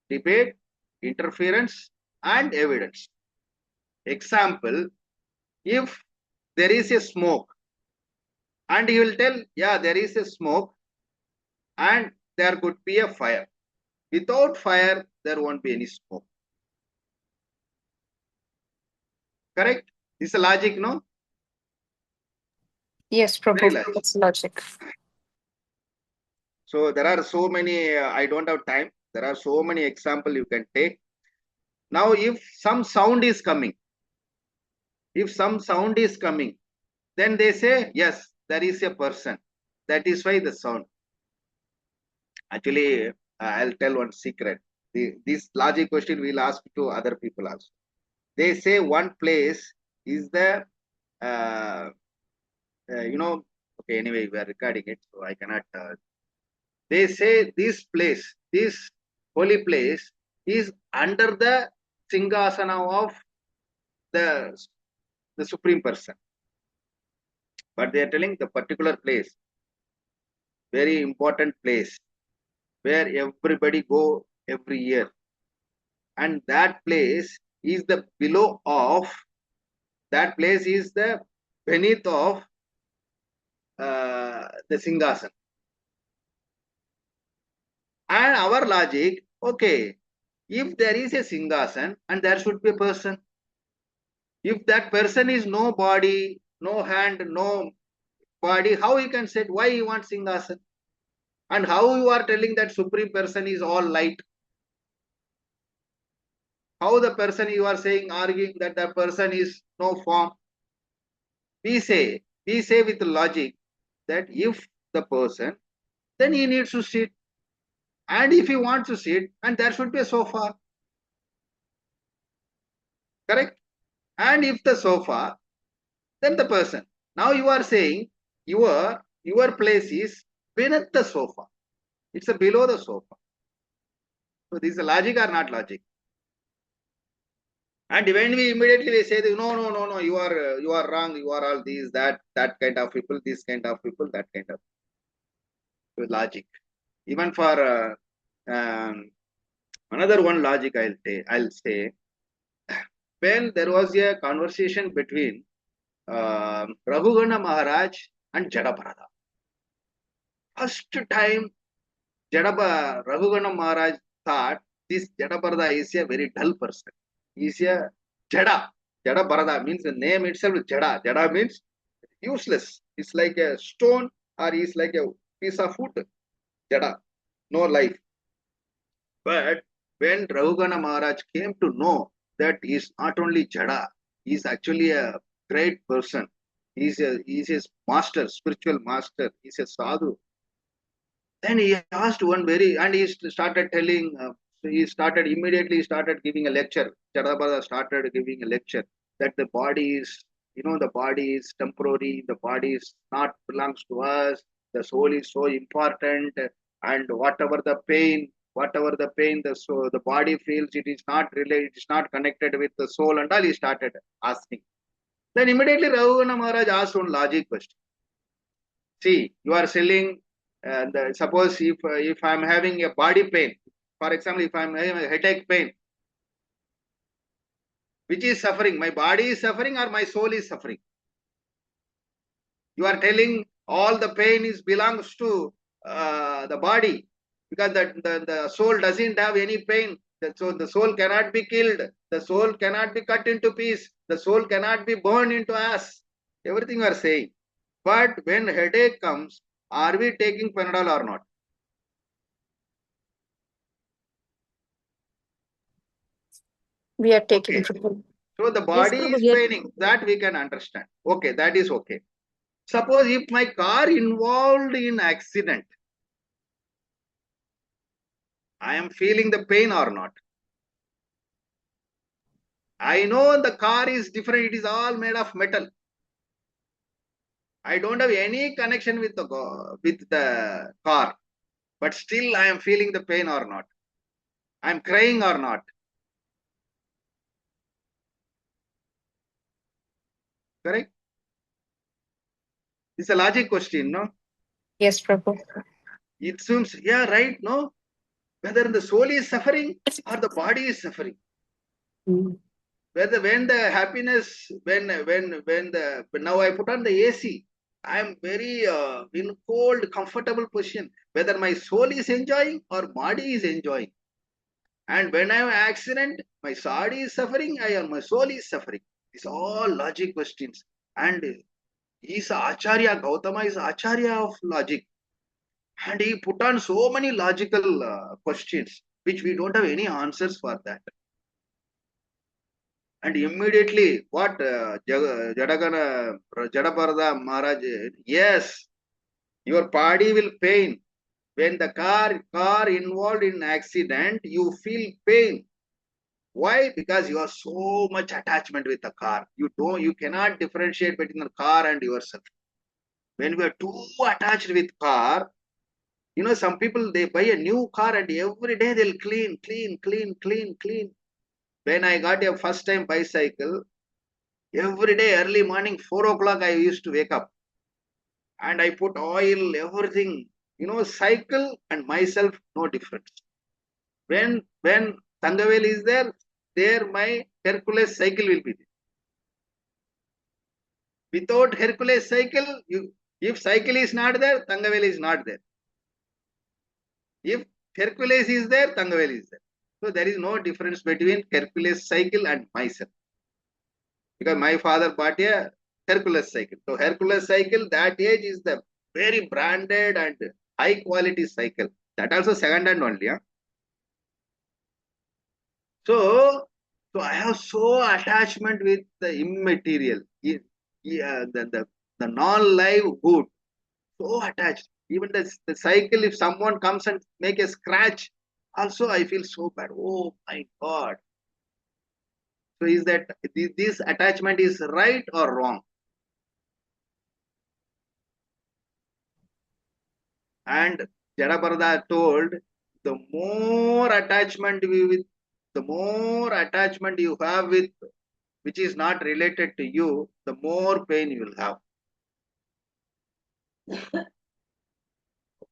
debate, interference, and evidence. Example: if there is a smoke, and he will tell, yeah, there is a smoke, and there could be a fire. Without fire, there won't be any smoke. Correct? This is a logic, no? Yes, Very Prabhu. logic. That's logic. So there are so many, I don't have time. There are so many examples you can take. Now, if some sound is coming, then they say, yes, there is a person. That is why the sound. Actually, I'll tell one secret. This logic question we'll ask to other people also. They say one place is the, okay, anyway, we are recording it, so I cannot. They say this place, this holy place, is under the Singasana of the Supreme Person. But they are telling the particular place, very important place, where everybody go every year. And that place is the below of, that place is the beneath of the Singhasan. And our logic, okay, if there is a Singhasan and there should be a person, if that person is no body, no hand, no body, how he can sit? Why he wants Singhasan? And how you are telling that Supreme Person is all light? How the person you are saying, arguing that the person is no form? We say with logic that if the person, then he needs to sit. And if he wants to sit, and there should be a sofa. Correct? And if the sofa, then the person. Now you are saying your place is beneath the sofa. It's a below the sofa. So this is a logic or not logic? And when we immediately say that, no, you are wrong, you are all these, that kind of people, this kind of people, that kind of logic. Even for another one logic, I'll say, when there was a conversation between Raghugana Maharaj and Jadaparada. First time Raghugana Maharaj thought this Jadaparada is a very dull person. He is a Jada. Jadaparada means the name itself is Jada. Jada means useless. It's like a stone or it's like a piece of wood. Jada. No life. But when Raghugana Maharaj came to know that he is not only Jada, he is actually a great person. He is a master, spiritual master. He is a sadhu. Then he asked and he started telling, he started giving a lecture. Jadaparada started giving a lecture that the body is, the body is temporary, the body is not belongs to us, the soul is so important, and whatever the pain, the body feels, it is not related, it is not connected with the soul, and all he started asking. Then immediately Raghugana Maharaj asked one logic question. See, you are selling, suppose if I am having a body pain, for example, if I am having a headache pain, which is suffering, my body is suffering or my soul is suffering? You are telling all the pain belongs to the body, because the soul doesn't have any pain. So the soul cannot be killed. The soul cannot be cut into pieces. The soul cannot be burned into ash. Everything you are saying. But when headache comes, are we taking Panadol or not? We are taking Okay. Prabhu. So the body is paining. That we can understand. Okay, that is okay. Suppose if my car involved in accident, I am feeling the pain or not? I know the car is different. It is all made of metal. I don't have any connection with the car, but still I am feeling the pain or not? I am crying or not? Correct? It's a logic question, no? Yes, Prabhu. It seems, yeah, right, no? Whether the soul is suffering or the body is suffering. Whether when the happiness, now I put on the AC, I am very in cold, comfortable position. Whether my soul is enjoying or body is enjoying. And when I have an accident, my body is suffering, my soul is suffering. These are all logic questions. And he is Acharya, Gautama is Acharya of logic. And he put on so many logical questions, which we don't have any answers for that. And immediately, what Jadaparada Maharaj, yes, your body will pain. When the car involved in accident, you feel pain. Why? Because you have so much attachment with the car. You cannot differentiate between the car and yourself. When we are too attached with car, You know, some people, they buy a new car and every day they'll clean. When I got a first time bicycle, every day early morning, 4 o'clock, I used to wake up and I put oil, everything. You know, cycle and myself, no difference. When Tangavel is there my Hercules cycle will be there. Without Hercules cycle, if cycle is not there, Tangavel is not there. If Hercules is there, Tangavel is there. So there is no difference between Hercules cycle and myself. Because my father bought a Hercules cycle. So Hercules cycle, that age is the very branded and high quality cycle. That also second hand only. Huh? So I have so attachment with the immaterial, the non-live good. So attached. Even the cycle, if someone comes and make a scratch, also I feel so bad. Oh my God. So is that this attachment is right or wrong? And Jadaparada told, the more attachment you have with which is not related to you, the more pain you will have.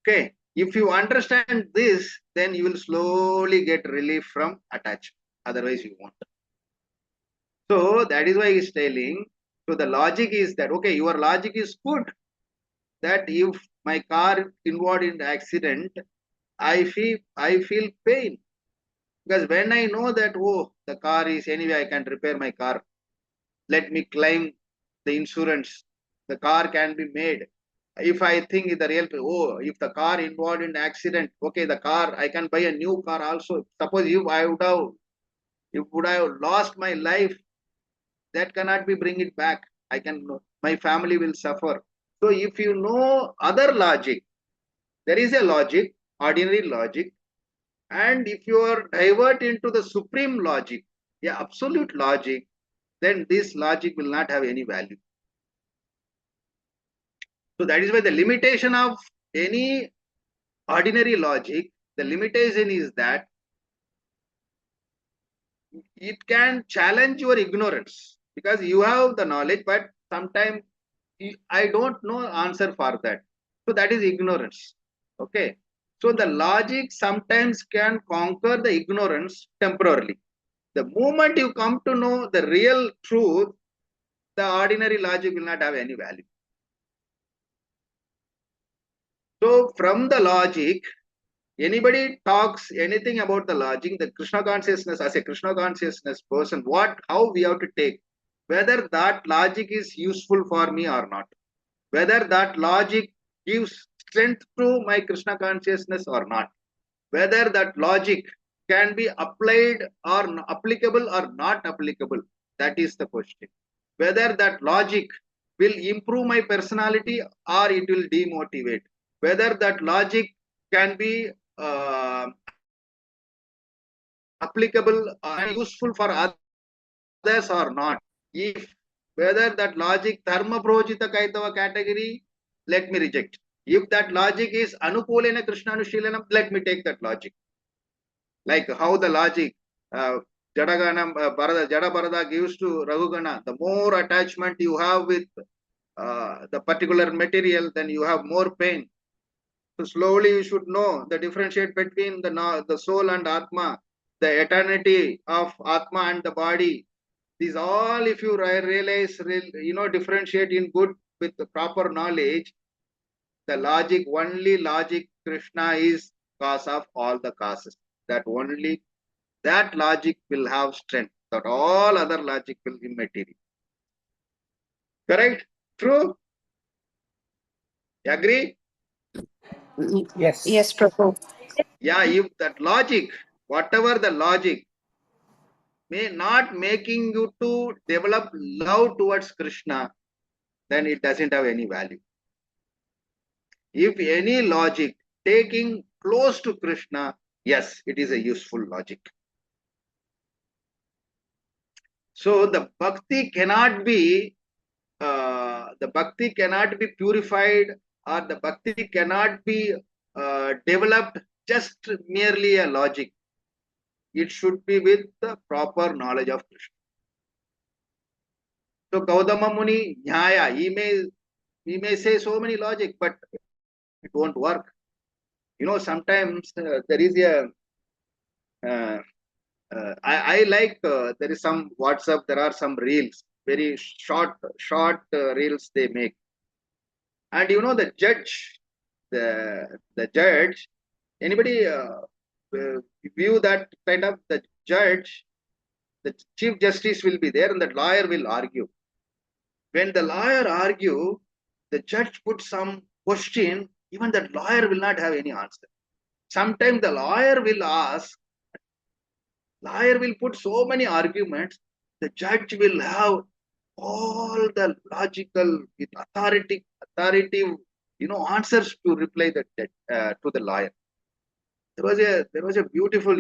Okay. If you understand this, then you will slowly get relief from attachment. Otherwise, you won't. So that is why he is telling. So the logic is that, okay, your logic is good. That if my car involved in the accident, I feel pain. Because when I know that, oh, the car is anyway, I can repair my car. Let me claim the insurance. The car can be made. If I think the real, oh, if the car involved in accident, okay, the car, I can buy a new car also. Suppose if would have lost my life, that cannot be bring it back. My family will suffer. So if you know other logic, there is a logic, ordinary logic, and if you are divert into the supreme logic, yeah, absolute logic, then this logic will not have any value. So that is why the limitation of any ordinary logic, the limitation is that it can challenge your ignorance, because you have the knowledge, but sometimes I don't know answer for that. So that is ignorance. Okay. So the logic sometimes can conquer the ignorance temporarily. The moment you come to know the real truth, the ordinary logic will not have any value. So from the logic, anybody talks anything about the logic, the Krishna consciousness, as a Krishna consciousness person, how we have to take, whether that logic is useful for me or not, whether that logic gives strength to my Krishna consciousness or not, whether that logic can be applied or applicable or not applicable, that is the question. Whether that logic will improve my personality or it will demotivate, whether that logic can be applicable and useful for others or not. If whether that logic dharma projita kaitava category, let me reject. If that logic is anukulena Krishna anushilanam, let me take that logic. Like how the logic Jada Bharata gives to Raghugana, the more attachment you have with the particular material, then you have more pain. So slowly you should know the differentiate between the soul and Atma, the eternity of Atma and the body. These all, if you realize, differentiate in good with the proper knowledge, the only logic Krishna is cause of all the causes. That logic will have strength, that all other logic will be immaterial. Correct? True? You agree? Yes. Yes, Prabhu. Yeah, if that logic, whatever the logic, may not making you to develop love towards Krishna, then it doesn't have any value. If any logic taking close to Krishna, yes, it is a useful logic. So the bhakti cannot be purified, or the bhakti cannot be developed just merely a logic. It should be with the proper knowledge of Krishna. So Gautama Muni, Nyaya, he may say so many logic, but it won't work. Sometimes there is a I like there is some WhatsApp, there are some reels, very short reels they make. And the judge, the judge, anybody view that kind of the judge, the chief justice will be there and the lawyer will argue. When the lawyer argue, the judge puts some question, even that lawyer will not have any answer. Sometimes the lawyer will ask, lawyer will put so many arguments, the judge will have all the logical, authoritative, answers to reply to the lawyer. There was a beautiful,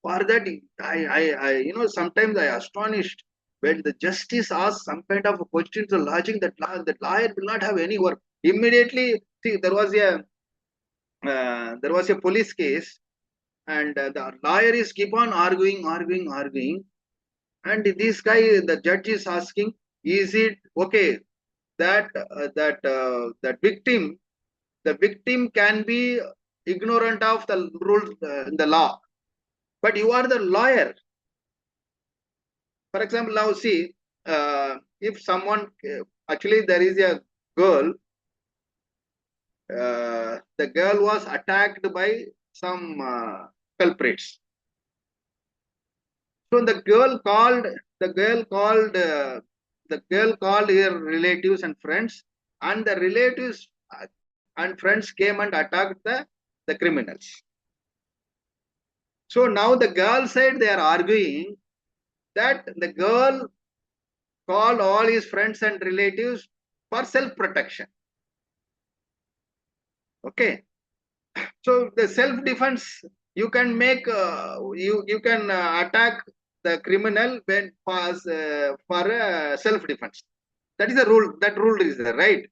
for that I sometimes I astonished when the justice asks some kind of a question to logic, that lawyer will not have any work. Immediately, see, there was a police case, and the lawyer is keep on arguing, and this guy, the judge is asking, is it okay that that victim, the victim can be ignorant of the rules in the law, but you are the lawyer. For example, now see, if someone, actually there is a girl, the girl was attacked by some culprits. So the girl called her relatives and friends, and the relatives and friends came and attacked the criminals. So now the girl side, they are arguing that the girl called all his friends and relatives for self-protection. Okay. So the self-defense, you can make, you can attack the criminal when for self-defense. That is the rule. That rule is there, right?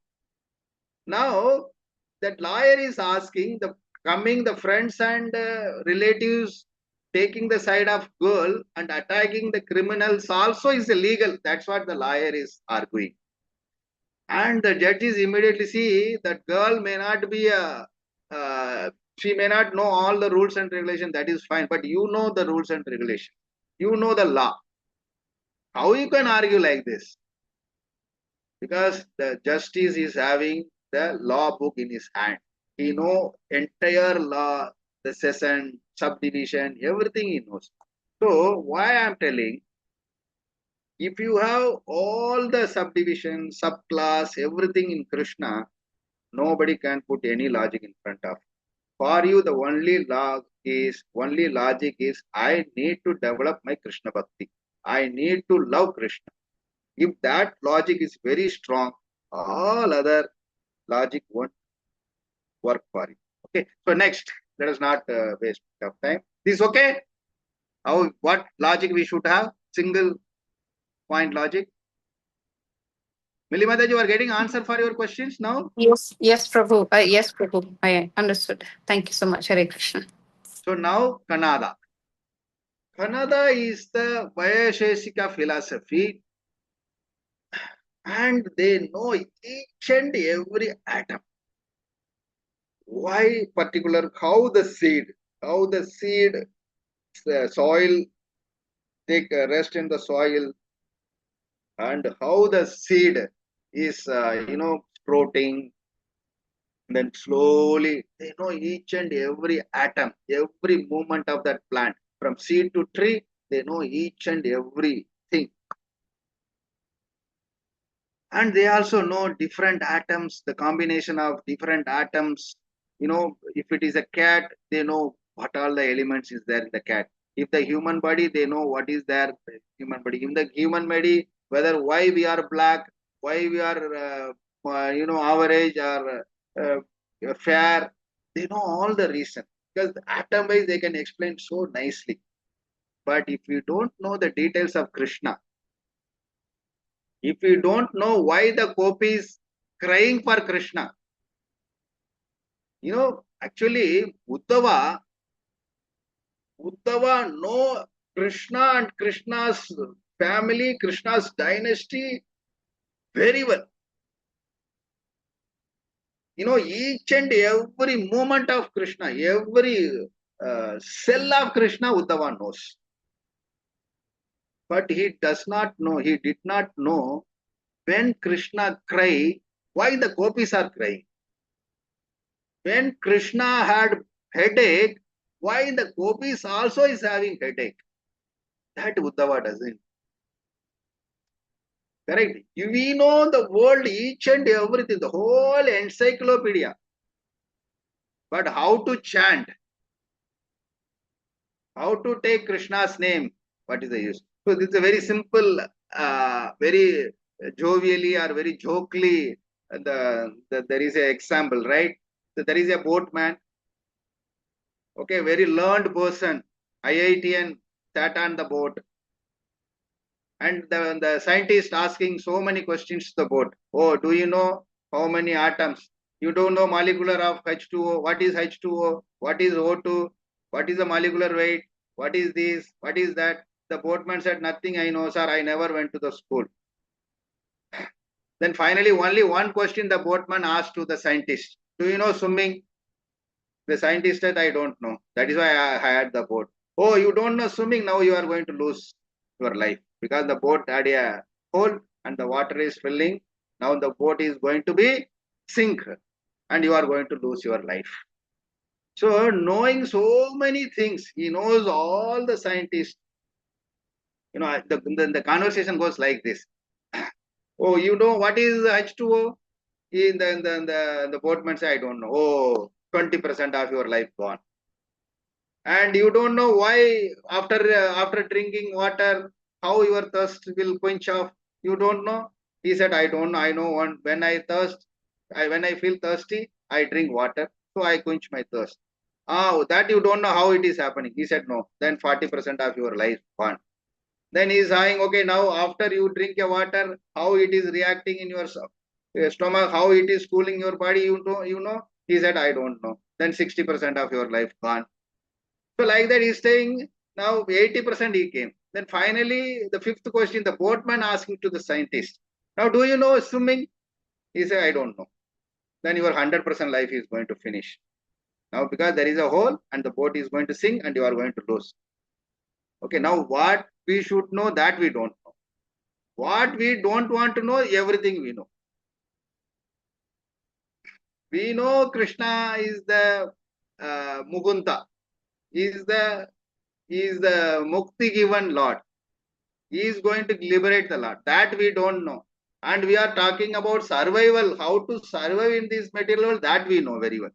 Now that lawyer is asking, the friends and relatives taking the side of girl and attacking the criminals also is illegal. That's what the lawyer is arguing. And the judges immediately see that girl may not be she may not know all the rules and regulations. That is fine, but you know the rules and regulations. You know the law. How you can argue like this? Because the justice is having the law book in his hand. He know entire law, the session, subdivision, everything he knows. So why I am telling, if you have all the subdivision, subclass, everything in Krishna, nobody can put any logic in front of. For you, the only logic is, I need to develop my Krishna Bhakti. I need to love Krishna. If that logic is very strong, all other logic won't work for you. Okay. So next, let us not waste of time. This is okay? What logic we should have? Single point logic. Milimata, you are getting answer for your questions now? Yes, Prabhu. Yes, Prabhu. I understood. Thank you so much, Hare Krishna. So now Kannada. Kannada is the Vaisheshika philosophy, and they know each and every atom. Why particular? How the seed, soil take rest in the soil, and how the seed is sprouting. Then slowly they know each and every atom, every movement of that plant, from seed to tree. They know each and everything, and they also know different atoms, the combination of different atoms. If it is a cat, they know what all the elements is there in the cat. If the human body, they know what is there in the human body. In the human body, whether why we are black, why we are average or fair, they know all the reason, because atom wise they can explain so nicely. But if you don't know the details of Krishna, if you don't know why the gopi is crying for Krishna, You know, actually, Uddhava know Krishna and Krishna's family, Krishna's dynasty very well. You know, each and every moment of Krishna, every cell of Krishna, Uddhava knows. But he does not know, he did not know when Krishna cry, why the gopis are crying. When Krishna had headache, why the gopis also is having headache. That Uddhava doesn't. Correct? We know the world, each and everything, the whole encyclopedia. But how to chant, how to take Krishna's name, what is the use? So this is a very simple, very jovially or very jokely, there is an example, right? So there is a boatman, okay, very learned person, IITian, sat on the boat. And the scientist asking so many questions to the boat. Oh, do you know how many atoms? You don't know molecular of H2O. What is H2O? What is O2? What is the molecular weight? What is this? What is that? The boatman said, nothing I know, sir. I never went to the school. Then finally, only one question the boatman asked to the scientist. Do you know swimming? The scientist said, I don't know. That is why I hired the boat. Oh, you don't know swimming? Now you are going to lose your life because the boat had a hole and the water is filling. Now the boat is going to be sink and you are going to lose your life. So knowing so many things, he knows all the scientists. You know, the conversation goes like this. Oh, you know what is H2O? The boatman say, I don't know. Oh, 20% of your life gone. And you don't know why after drinking water, how your thirst will quench off. You don't know. He said, I don't know. I know when I feel thirsty, I drink water, so I quench my thirst. Oh, that you don't know how it is happening. He said, no. Then 40% of your life gone. Then he is saying, okay, now after you drink a water, how it is reacting in your stomach, how it is cooling your body, you know. He said, I don't know. Then 60% of your life gone. So like that, he's saying now 80% he came. Then finally, the fifth question, the boatman asking to the scientist, now do you know swimming? He said, I don't know. Then your 100% life is going to finish. Now because there is a hole and the boat is going to sink and you are going to lose. Okay, now what we should know, that we don't know. What we don't want to know, everything we know. We know Krishna is the Mukunda, is the Mukti given Lord. He is going to liberate the Lord. That we don't know. And we are talking about survival, how to survive in this material world, that we know very well.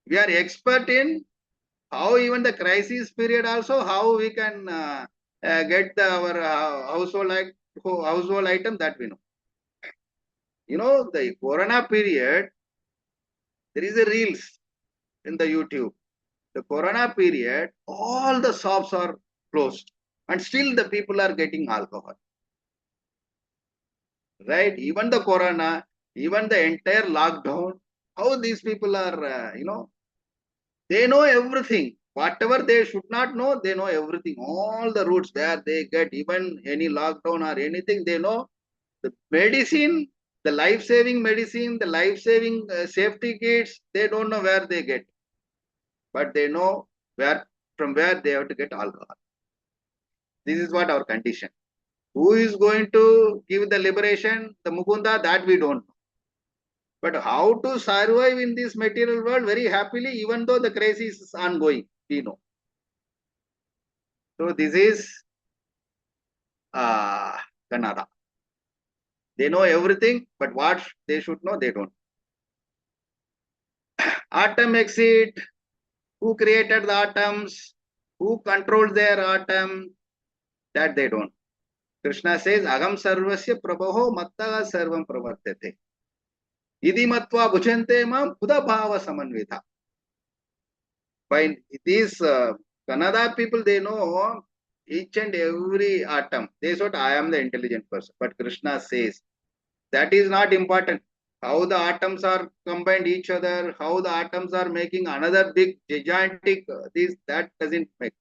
We are expert in how even the crisis period also, how we can get our household item, that we know. You know, the Corona period, there is a reels in the YouTube. The Corona period, all the shops are closed and still the people are getting alcohol. Right? Even the Corona, even the entire lockdown, how these people are, they know everything. Whatever they should not know, they know everything. All the routes where they get, even any lockdown or anything, they know. The medicine, the life-saving medicine, the life-saving safety kits, they don't know where they get. But they know from where they have to get alcohol. This is what our condition. Who is going to give the liberation, the Mukunda, that we don't know. But how to survive in this material world very happily, even though the crisis is ongoing, we know. So this is Kannada. They know everything, but what they should know, they don't. Atom exit, who created the atoms, who controls their atom, that they don't. Krishna says, Agam sarvasya prabho matta sarvam pravartate. Idi matva bhujante mam kuda bhava samanvita. By these Kannada people, they know each and every atom. They thought, I am the intelligent person. But Krishna says, that is not important. how the atoms are combined each other, how the atoms are making another big gigantic this, that doesn't make.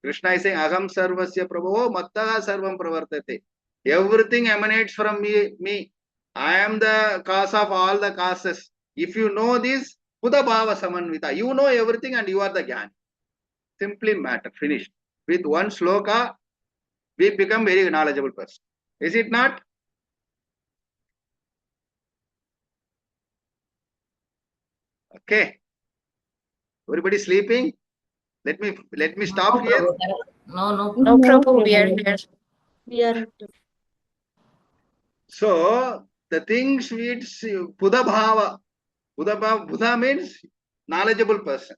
Krishna is saying, Aham sarvasya prabho mattaha sarvam pravartate. Everything emanates from me. I am the cause of all the causes. If you know this, Buddha Bhava Samanvita, you know everything and you are the Jnani. Simply matter, finished. With one sloka, we become very knowledgeable person. Is it not? Okay. Everybody sleeping? Let me stop No, here. Prabhu. No. No, Prabhu, we are here. We are So the things which Buddha Bhava, Buddha means knowledgeable person.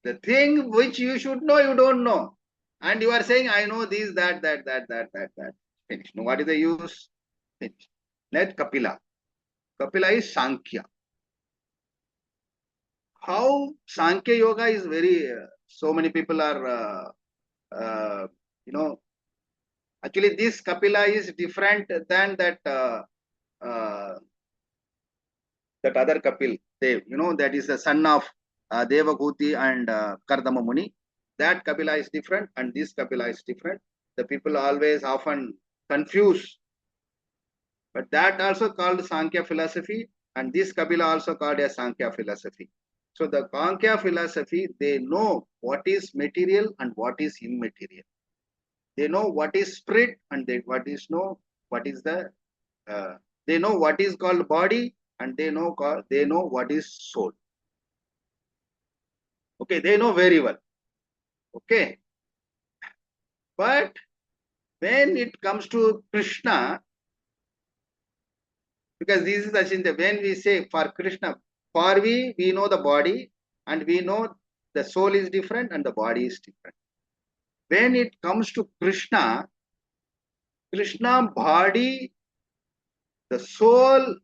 The thing which you should know, you don't know. And you are saying, I know this, that. Finish. Now, what is the use? Finish. Let Kapila. Kapila is Sankhya. How Sankhya Yoga is very, so many people are, actually this Kapila is different than that that other Kapil Dev, that is the son of Devahuti and Kardama Muni. That Kapila is different and this Kapila is different. The people always often confuse. But that also called Sankhya philosophy and this Kapila also called as Sankhya philosophy. So the Sankhya philosophy, they know what is material and what is immaterial. They know what is spirit and they what is the they know what is called body and they know what is soul. Okay, they know very well. Okay, but when it comes to Krishna, because this is Achinta, when we say for Krishna, for we know the body and we know the soul is different and the body is different. When it comes to Krishna body, the soul,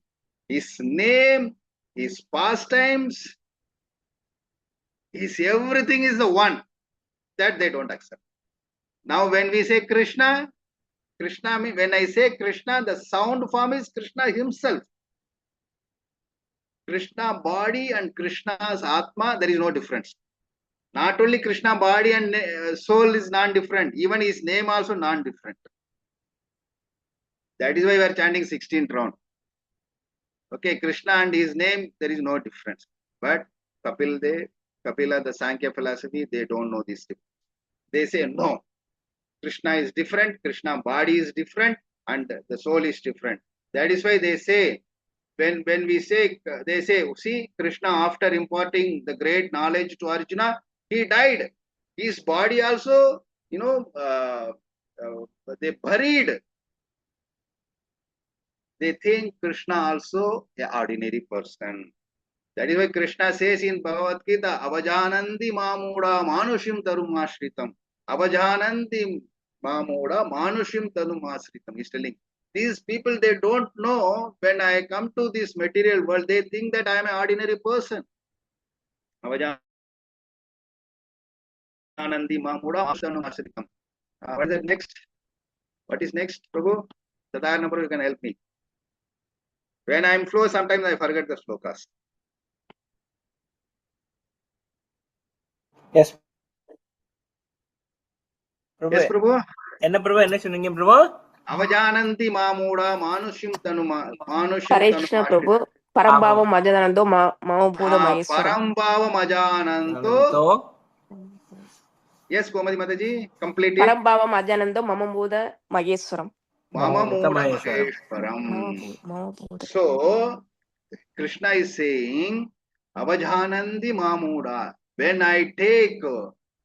his name, his pastimes, his everything is the one. That they don't accept. Now when we say Krishna, when I say Krishna, the sound form is Krishna himself. Krishna body and Krishna's Atma, there is no difference. Not only Krishna body and soul is non-different, even his name also non-different. That is why we are chanting 16th round. Okay, Krishna and his name, there is no difference. But Kapila, the Sankhya philosophy, they don't know this difference. They say no. Krishna is different, Krishna body is different, and the soul is different. That is why they say, when we say, they say, see, Krishna after imparting the great knowledge to Arjuna, he died. His body also, they buried. They think Krishna also an ordinary person. That is why Krishna says in Bhagavad Gita, Avajanandi Mamuda Manushim Tarumashritam. Avajanandi Mamuda Manushim Tarumashritam. He's telling, these people, they don't know, when I come to this material world, they think that I am an ordinary person. Avajanandi Mamuda Manushim Tarumashritam. What is next? What is next, Prabhu? Sadhar number, you can help me. When I am slow, sometimes I forget the slokas. Yes. Yes, Prabhu. என்ன பிரபு என்ன சொன்னீங்க பிரபு? அவஜானந்தி மாமூடா மானுஷ்யம் தனுமா Hare Krishna Prabhu. Parambhavam Ajananto Mamabhuta Maheswaram. Parambhavam Ajananto. Yes, Komadi Mataji, complete it. Parambhavam Ajananto Mamabhuta Maheswaram. Mamabhuta Maheswaram. So, Krishna is saying, Avajanandi Mamuda. When I take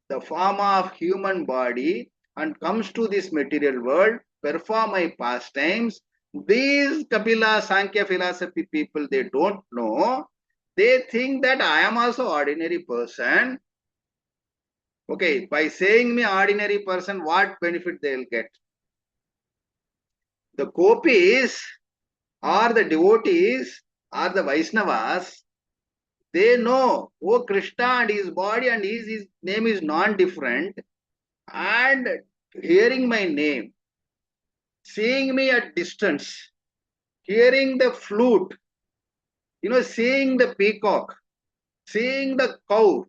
the form of human body and comes to this material world, perform my pastimes, these Kapila Sankhya philosophy people, they don't know. They think that I am also ordinary person. Okay, by saying me ordinary person, what benefit they will get? The gopis or the devotees or the Vaishnavas, they know, oh, Krishna and his body and his name is non-different, and hearing my name, seeing me at distance, hearing the flute, seeing the peacock, seeing the cow,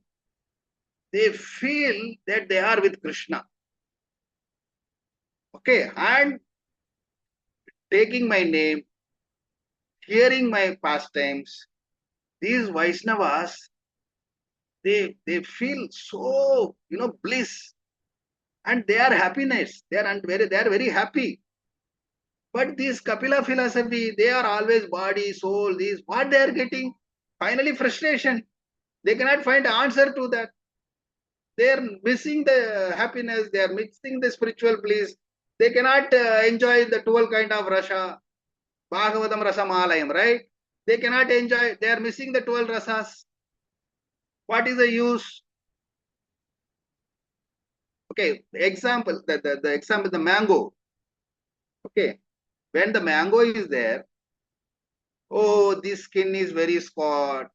they feel that they are with Krishna. Okay, and taking my name, hearing my pastimes, these Vaishnavas, they feel so, bliss, and they are happiness. They are very happy. But this Kapila philosophy, they are always body, soul, these, what they are getting? Finally, frustration. They cannot find answer to that. They are missing the happiness. They are missing the spiritual bliss. They cannot enjoy the 12 kind of rasa, Bhagavatam Rasamalayam, right? They cannot enjoy. They are missing the 12 rasas. What is the use? Okay, example, the example, the mango. Okay, when the mango is there, oh, this skin is very scorched,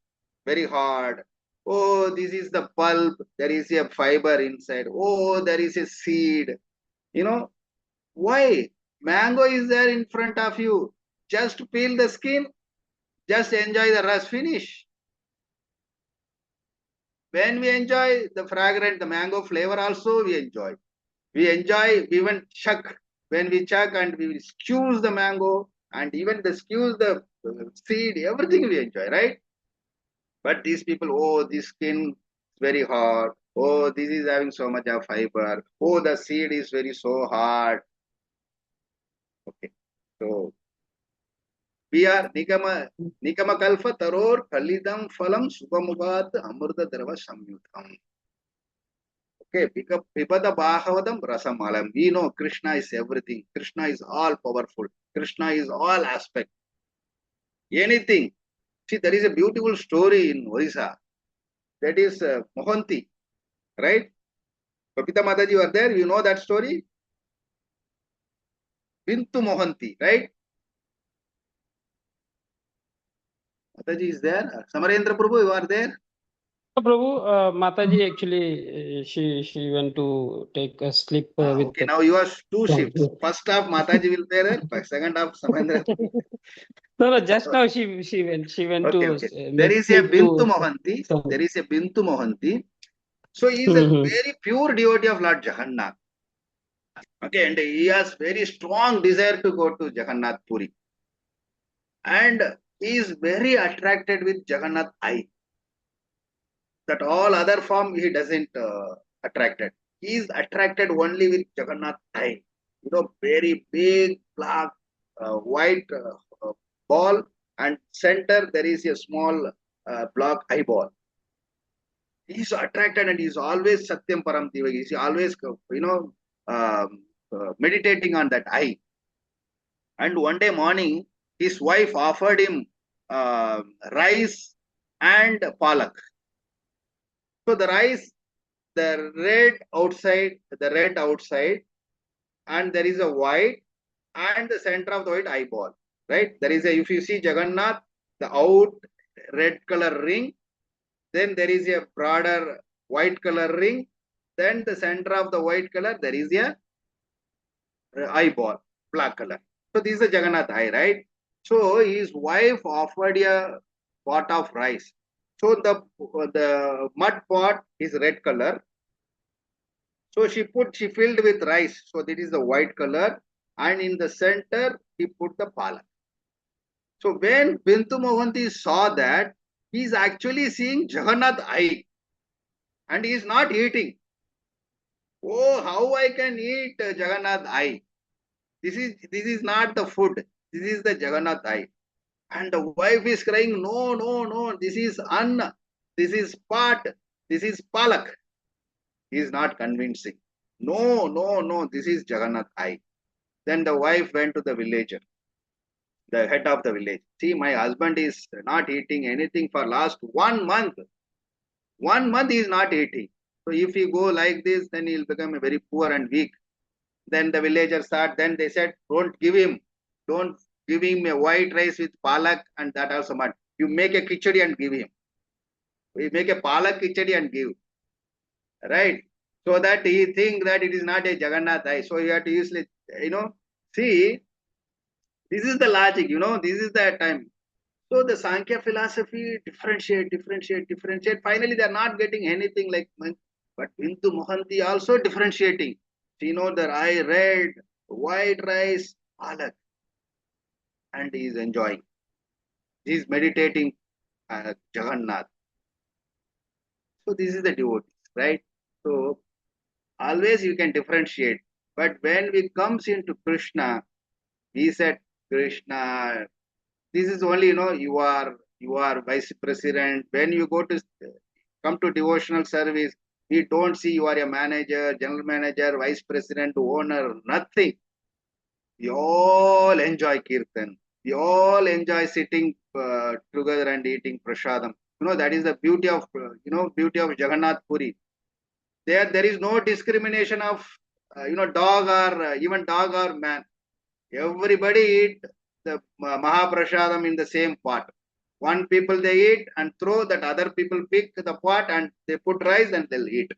very hard. Oh, this is the pulp. There is a fiber inside. Oh, there is a seed. Why? Mango is there in front of you. Just peel the skin. Just enjoy the rest. Finish. When we enjoy the fragrant, the mango flavor also we enjoy. We enjoy even chuck. When we chuck and we squeeze the mango and even the squeeze the seed, everything we enjoy, right? But these people, oh, this skin is very hard. Oh, this is having so much of fiber. Oh, the seed is very so hard. Okay. So we are Nikama Kalfa Taror Kalidam Phalam Subhamugat Amurda Darva Samyutam. Okay, Pipada Bhagavatam Rasamalam. We know Krishna is everything. Krishna is all powerful. Krishna is all aspect. Anything. See, there is a beautiful story in Odisha. That is Mohanty, right? Papita Mataji, you are there. You know that story? Bintu Mohanty, right? Mataji is there. Samarendra Prabhu, you are there? Prabhu, Mataji actually, she went to take a sleep with. Okay, now you have two shifts. First half Mataji will be there. Second half Samarendra. No, just now she went. She went Okay, to. okay. There is a Bintu Mohanty. There is a Bintu Mohanty. So he is a very pure devotee of Lord Jagannath. Okay, and he has very strong desire to go to Jagannath Puri. And he is very attracted with Jagannath eye. That all other form he doesn't attracted. He is attracted only with Jagannath eye. Very big, black, white ball, and center there is a small block eyeball. He is attracted and he is always Satyam Param Divagi. He is always, meditating on that eye. And one day morning, his wife offered him rice and palak. So the rice, the red outside, and there is a white, and the center of the white eyeball, right? There is if you see Jagannath, the out red color ring, then there is a broader white color ring, then the center of the white color, there is a eyeball, black color. So this is a Jagannath eye, right? So his wife offered a pot of rice. So the mud pot is red color. So she filled with rice. So that is the white color. And in the center, he put the palak. So when Bintu Mohanty saw that, he is actually seeing Jagannath eye. And he is not eating. Oh, how I can eat Jagannath eye? This is not the food. This is the Jagannath eye. And the wife is crying, no, this is anna, this is pat, this is palak. He is not convincing. No, this is Jagannath eye. Then the wife went to the villager, the head of the village. See, my husband is not eating anything for last 1 month. 1 month he is not eating. So if he go like this, then he will become very poor and weak. Then the villagers thought, then they said, don't give him a white rice with palak and that also mud. You make a khichdi and give him. We make a palak khichdi and give. Right? So that he think that it is not a Jagannath eye. So you have to usually, see, This is the logic, this is the time. So the Sankhya philosophy differentiate. Finally, they are not getting anything like, but Bindu Mohanty also differentiating. She know that I red, white rice, alak, and he is enjoying. He is meditating Jagannath. So this is the devotees, right? So always you can differentiate. But when we comes into Krishna, he said, Krishna, this is only, you are vice president. When you come to devotional service, we don't see you are a manager, general manager, vice president, owner, nothing. We all enjoy kirtan. We all enjoy sitting together and eating prasadam. That is the beauty of beauty of Jagannath Puri. There is no discrimination of dog or even dog or man. Everybody eat the Mahaprasadam in the same pot. One people they eat and throw, that other people pick the pot and they put rice and they'll eat.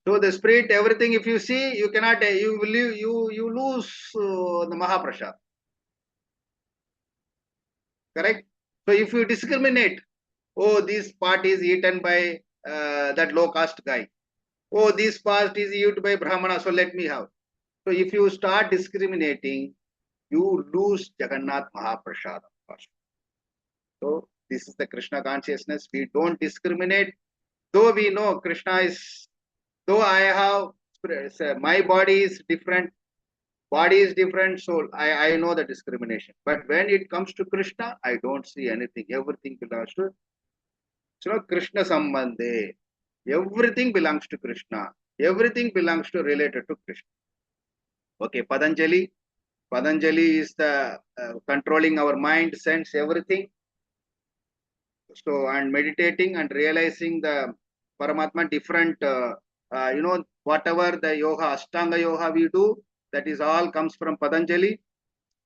So the spirit, everything, if you see, you cannot, you lose the Mahaprasad. Correct? So if you discriminate, oh, this part is eaten by that low caste guy. Oh, this part is eaten by Brahmana, so let me have. So if you start discriminating, you lose Jagannath Mahaprasad. So this is the Krishna consciousness. We don't discriminate. Though we know Krishna is, though I have, my body is different, so I know the discrimination. But when it comes to Krishna, I don't see anything. Everything belongs to Krishna Sambandhe. Everything belongs to Krishna. Everything belongs to related to Krishna. Okay, Patanjali. Patanjali is the controlling our mind, sense, everything. So, and meditating and realizing the Paramatma different, whatever the yoga, Ashtanga yoga we do, that is all comes from Patanjali.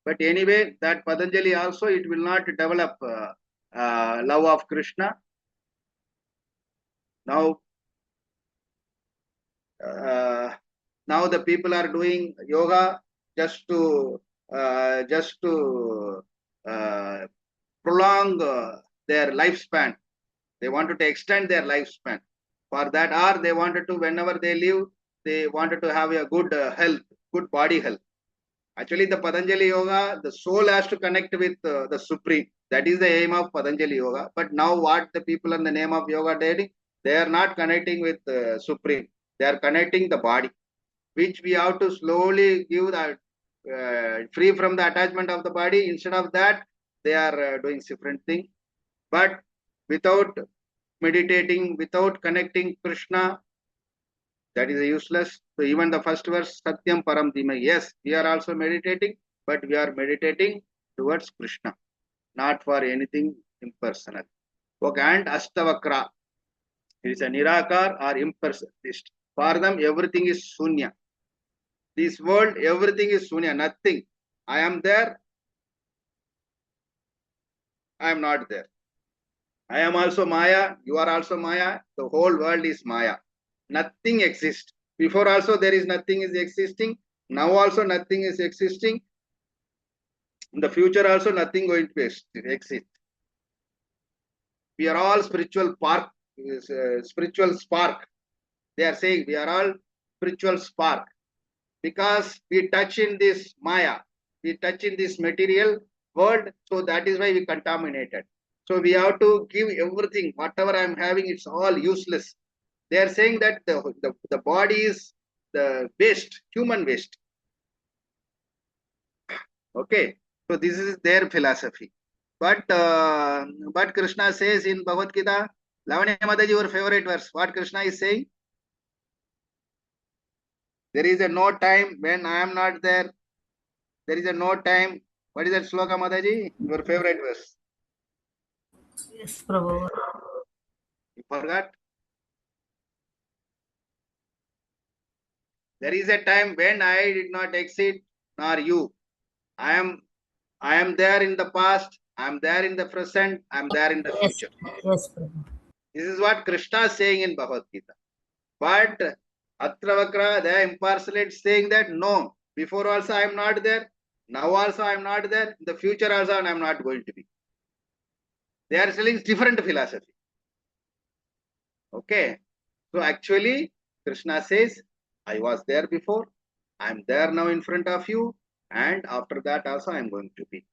But anyway, that Patanjali also, it will not develop love of Krishna. Now, now the people are doing yoga just to prolong their lifespan. They wanted to extend their lifespan. For that, or they wanted to, whenever they live, they wanted to have a good health, good body health. Actually, the Patanjali Yoga, the soul has to connect with the Supreme. That is the aim of Patanjali Yoga. But now what the people in the name of yoga dating, they are not connecting with Supreme. They are connecting the body, which we have to slowly give that free from the attachment of the body. Instead of that, they are doing different thing. But without meditating, without connecting Krishna, that is useless. So even the first verse, Satyam Param Dhimai. Yes, we are also meditating, but we are meditating towards Krishna, not for anything impersonal. Okay, and Astavakra. It is a Nirakar or impersonalist. For them, everything is Sunya. This world, everything is Sunya, nothing. I am there, I am not there. I am also Maya, you are also Maya. The whole world is Maya. Nothing exists. Before also there is nothing is existing. Now also nothing is existing. In the future also nothing going to exist. We are all spiritual spark. They are saying we are all spiritual spark. Because we touch in this Maya. We touch in this material world. So that is why we contaminated. So we have to give everything. Whatever I am having, it's all useless. They are saying that the body is the waste, human waste. Okay, so this is their philosophy. But Krishna says in Bhagavad Gita, Lavanya Mataji, your favorite verse, what Krishna is saying? There is a no time when I am not there. There is a no time. What is that sloka, Mataji? Your favorite verse? Yes, Prabhu. You forgot? There is a time when I did not exist, nor you. I am there in the past, I am there in the present, I am there in the future. Yes, Prabhu. This is what Krishna is saying in Bhagavad Gita. But Atravakra, the impersonate, saying that no, Before also I am not there. Now also I am not there. In the future also I am not going to be. They are selling different philosophy. Okay. So actually, Krishna says, I was there before. I am there now in front of you. And after that also I am going to be.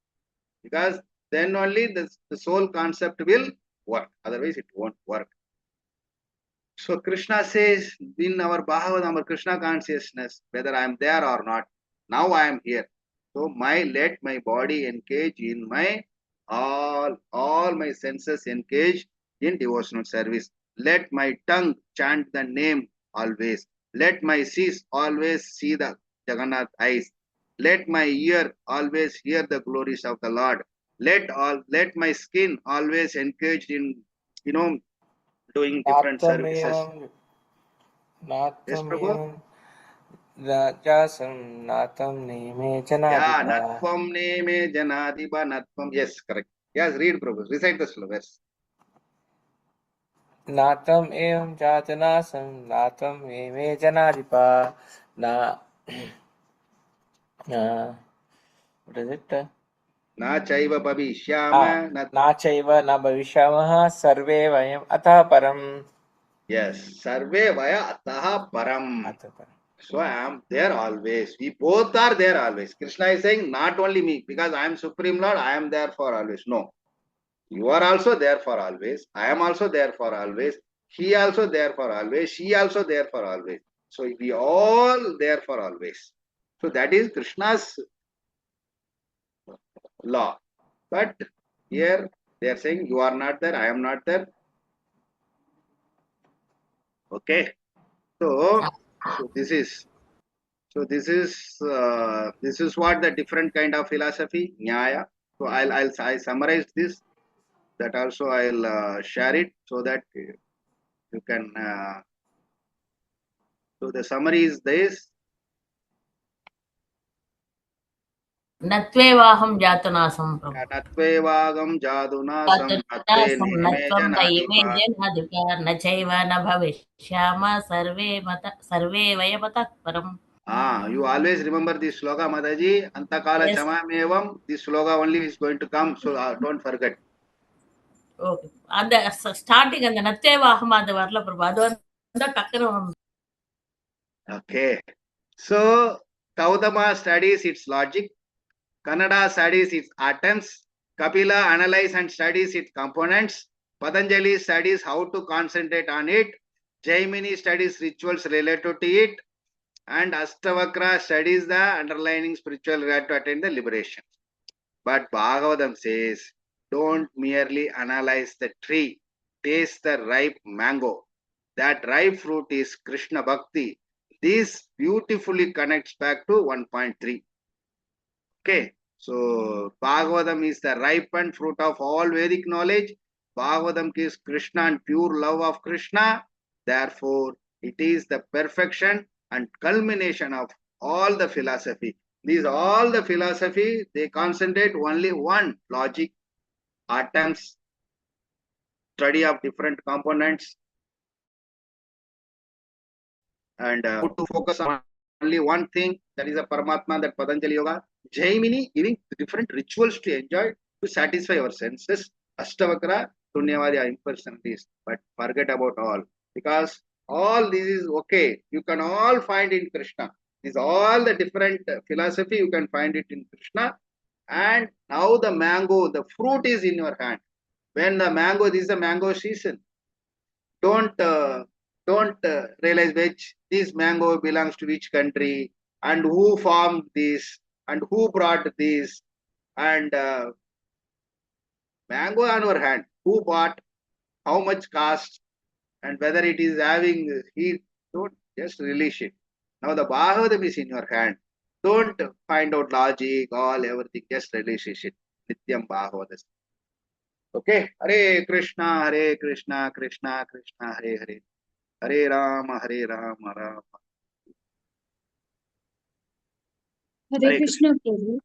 Because then only the soul concept will work. Otherwise it won't work. So Krishna says in our Bhagavatam, our Krishna consciousness, whether I am there or not, now I am here. So let my body engage in my all my senses engage in devotional service. Let my tongue chant the name always. Let my eyes always see the Jagannath eyes. Let my ear always hear the glories of the Lord. Let my skin always engaged in doing different services. Yes, Prabhu. Jasam natam neme Yeah, janadipa. natvam neme janadiba natvam. Yes, correct. Yes, read, Prabhu. Recite the verse. Natam evam jatanasam natam neme janadipa. Na. What is it? Na chaiva bhavishyama. Na chaiva na bhavishyamah sarve vayam atah param. Yes, sarve vaya ataha param. Atah param. So I am there always. We both are there always. Krishna is saying, not only me, because I am Supreme Lord, I am there for always. No. You are also there for always. I am also there for always. He also there for always. She also there for always. So we all there for always. So that is Krishna's law. But here they are saying you are not there, I am not there. Okay. So this is what the different kind of philosophy, Nyaya. So I summarize this. That also I'll share it so that you can. So the summary is this. Natvevaham jatanasam Prabhu. Natvevagam jaduna samnatve Jatanasam nime natvam naime janadipa. janadipa na chaiva na bhavishyama sarve vayam param. You always remember this sloga, Mataji. Antakala Yes. chamamevam. This sloga only is going to come, so don't forget. Okay. அந்த starting அந்த நத்தேவாகம் அது வரல பிரபு அது வந்து டக்குனு Okay. So Gautama studies its logic. Kannada studies its atoms. Kapila analyzes and studies its components. Patanjali studies how to concentrate on it. Jaimini studies rituals related to it. And Astavakra studies the underlying spiritual right to attain the liberation. But Bhagavatam says, don't merely analyze the tree, taste the ripe mango. That ripe fruit is Krishna Bhakti. This beautifully connects back to 1.3. Okay, so Bhagavatam is the ripened fruit of all Vedic knowledge. Bhagavatam gives Krishna and pure love of Krishna. Therefore, it is the perfection and culmination of all the philosophy. These all the philosophy, they concentrate only one logic, atoms, study of different components, and to focus on only one thing, that is a Paramatma, that Patanjali Yoga. Jaimini giving different rituals to enjoy, to satisfy our senses. Astavakra, Punyavadi impersonalities, but forget about all. Because all this is okay. You can all find in Krishna. These all the different philosophy, you can find it in Krishna. And now the mango, the fruit is in your hand. When the mango, this is the mango season. Don't realize which this mango belongs to which country and who farmed this and who brought this and mango on your hand, who bought, how much cost, and whether it is having heat. Don't just release it. Now the Bhagavatam is in your hand. Don't find out logic, all everything. Just release it. Nityam Bhagavatas. Okay. Hare Krishna, Krishna Krishna, Hare Hare. Hare Rama, Rama. Hare Krishna, Prabhu.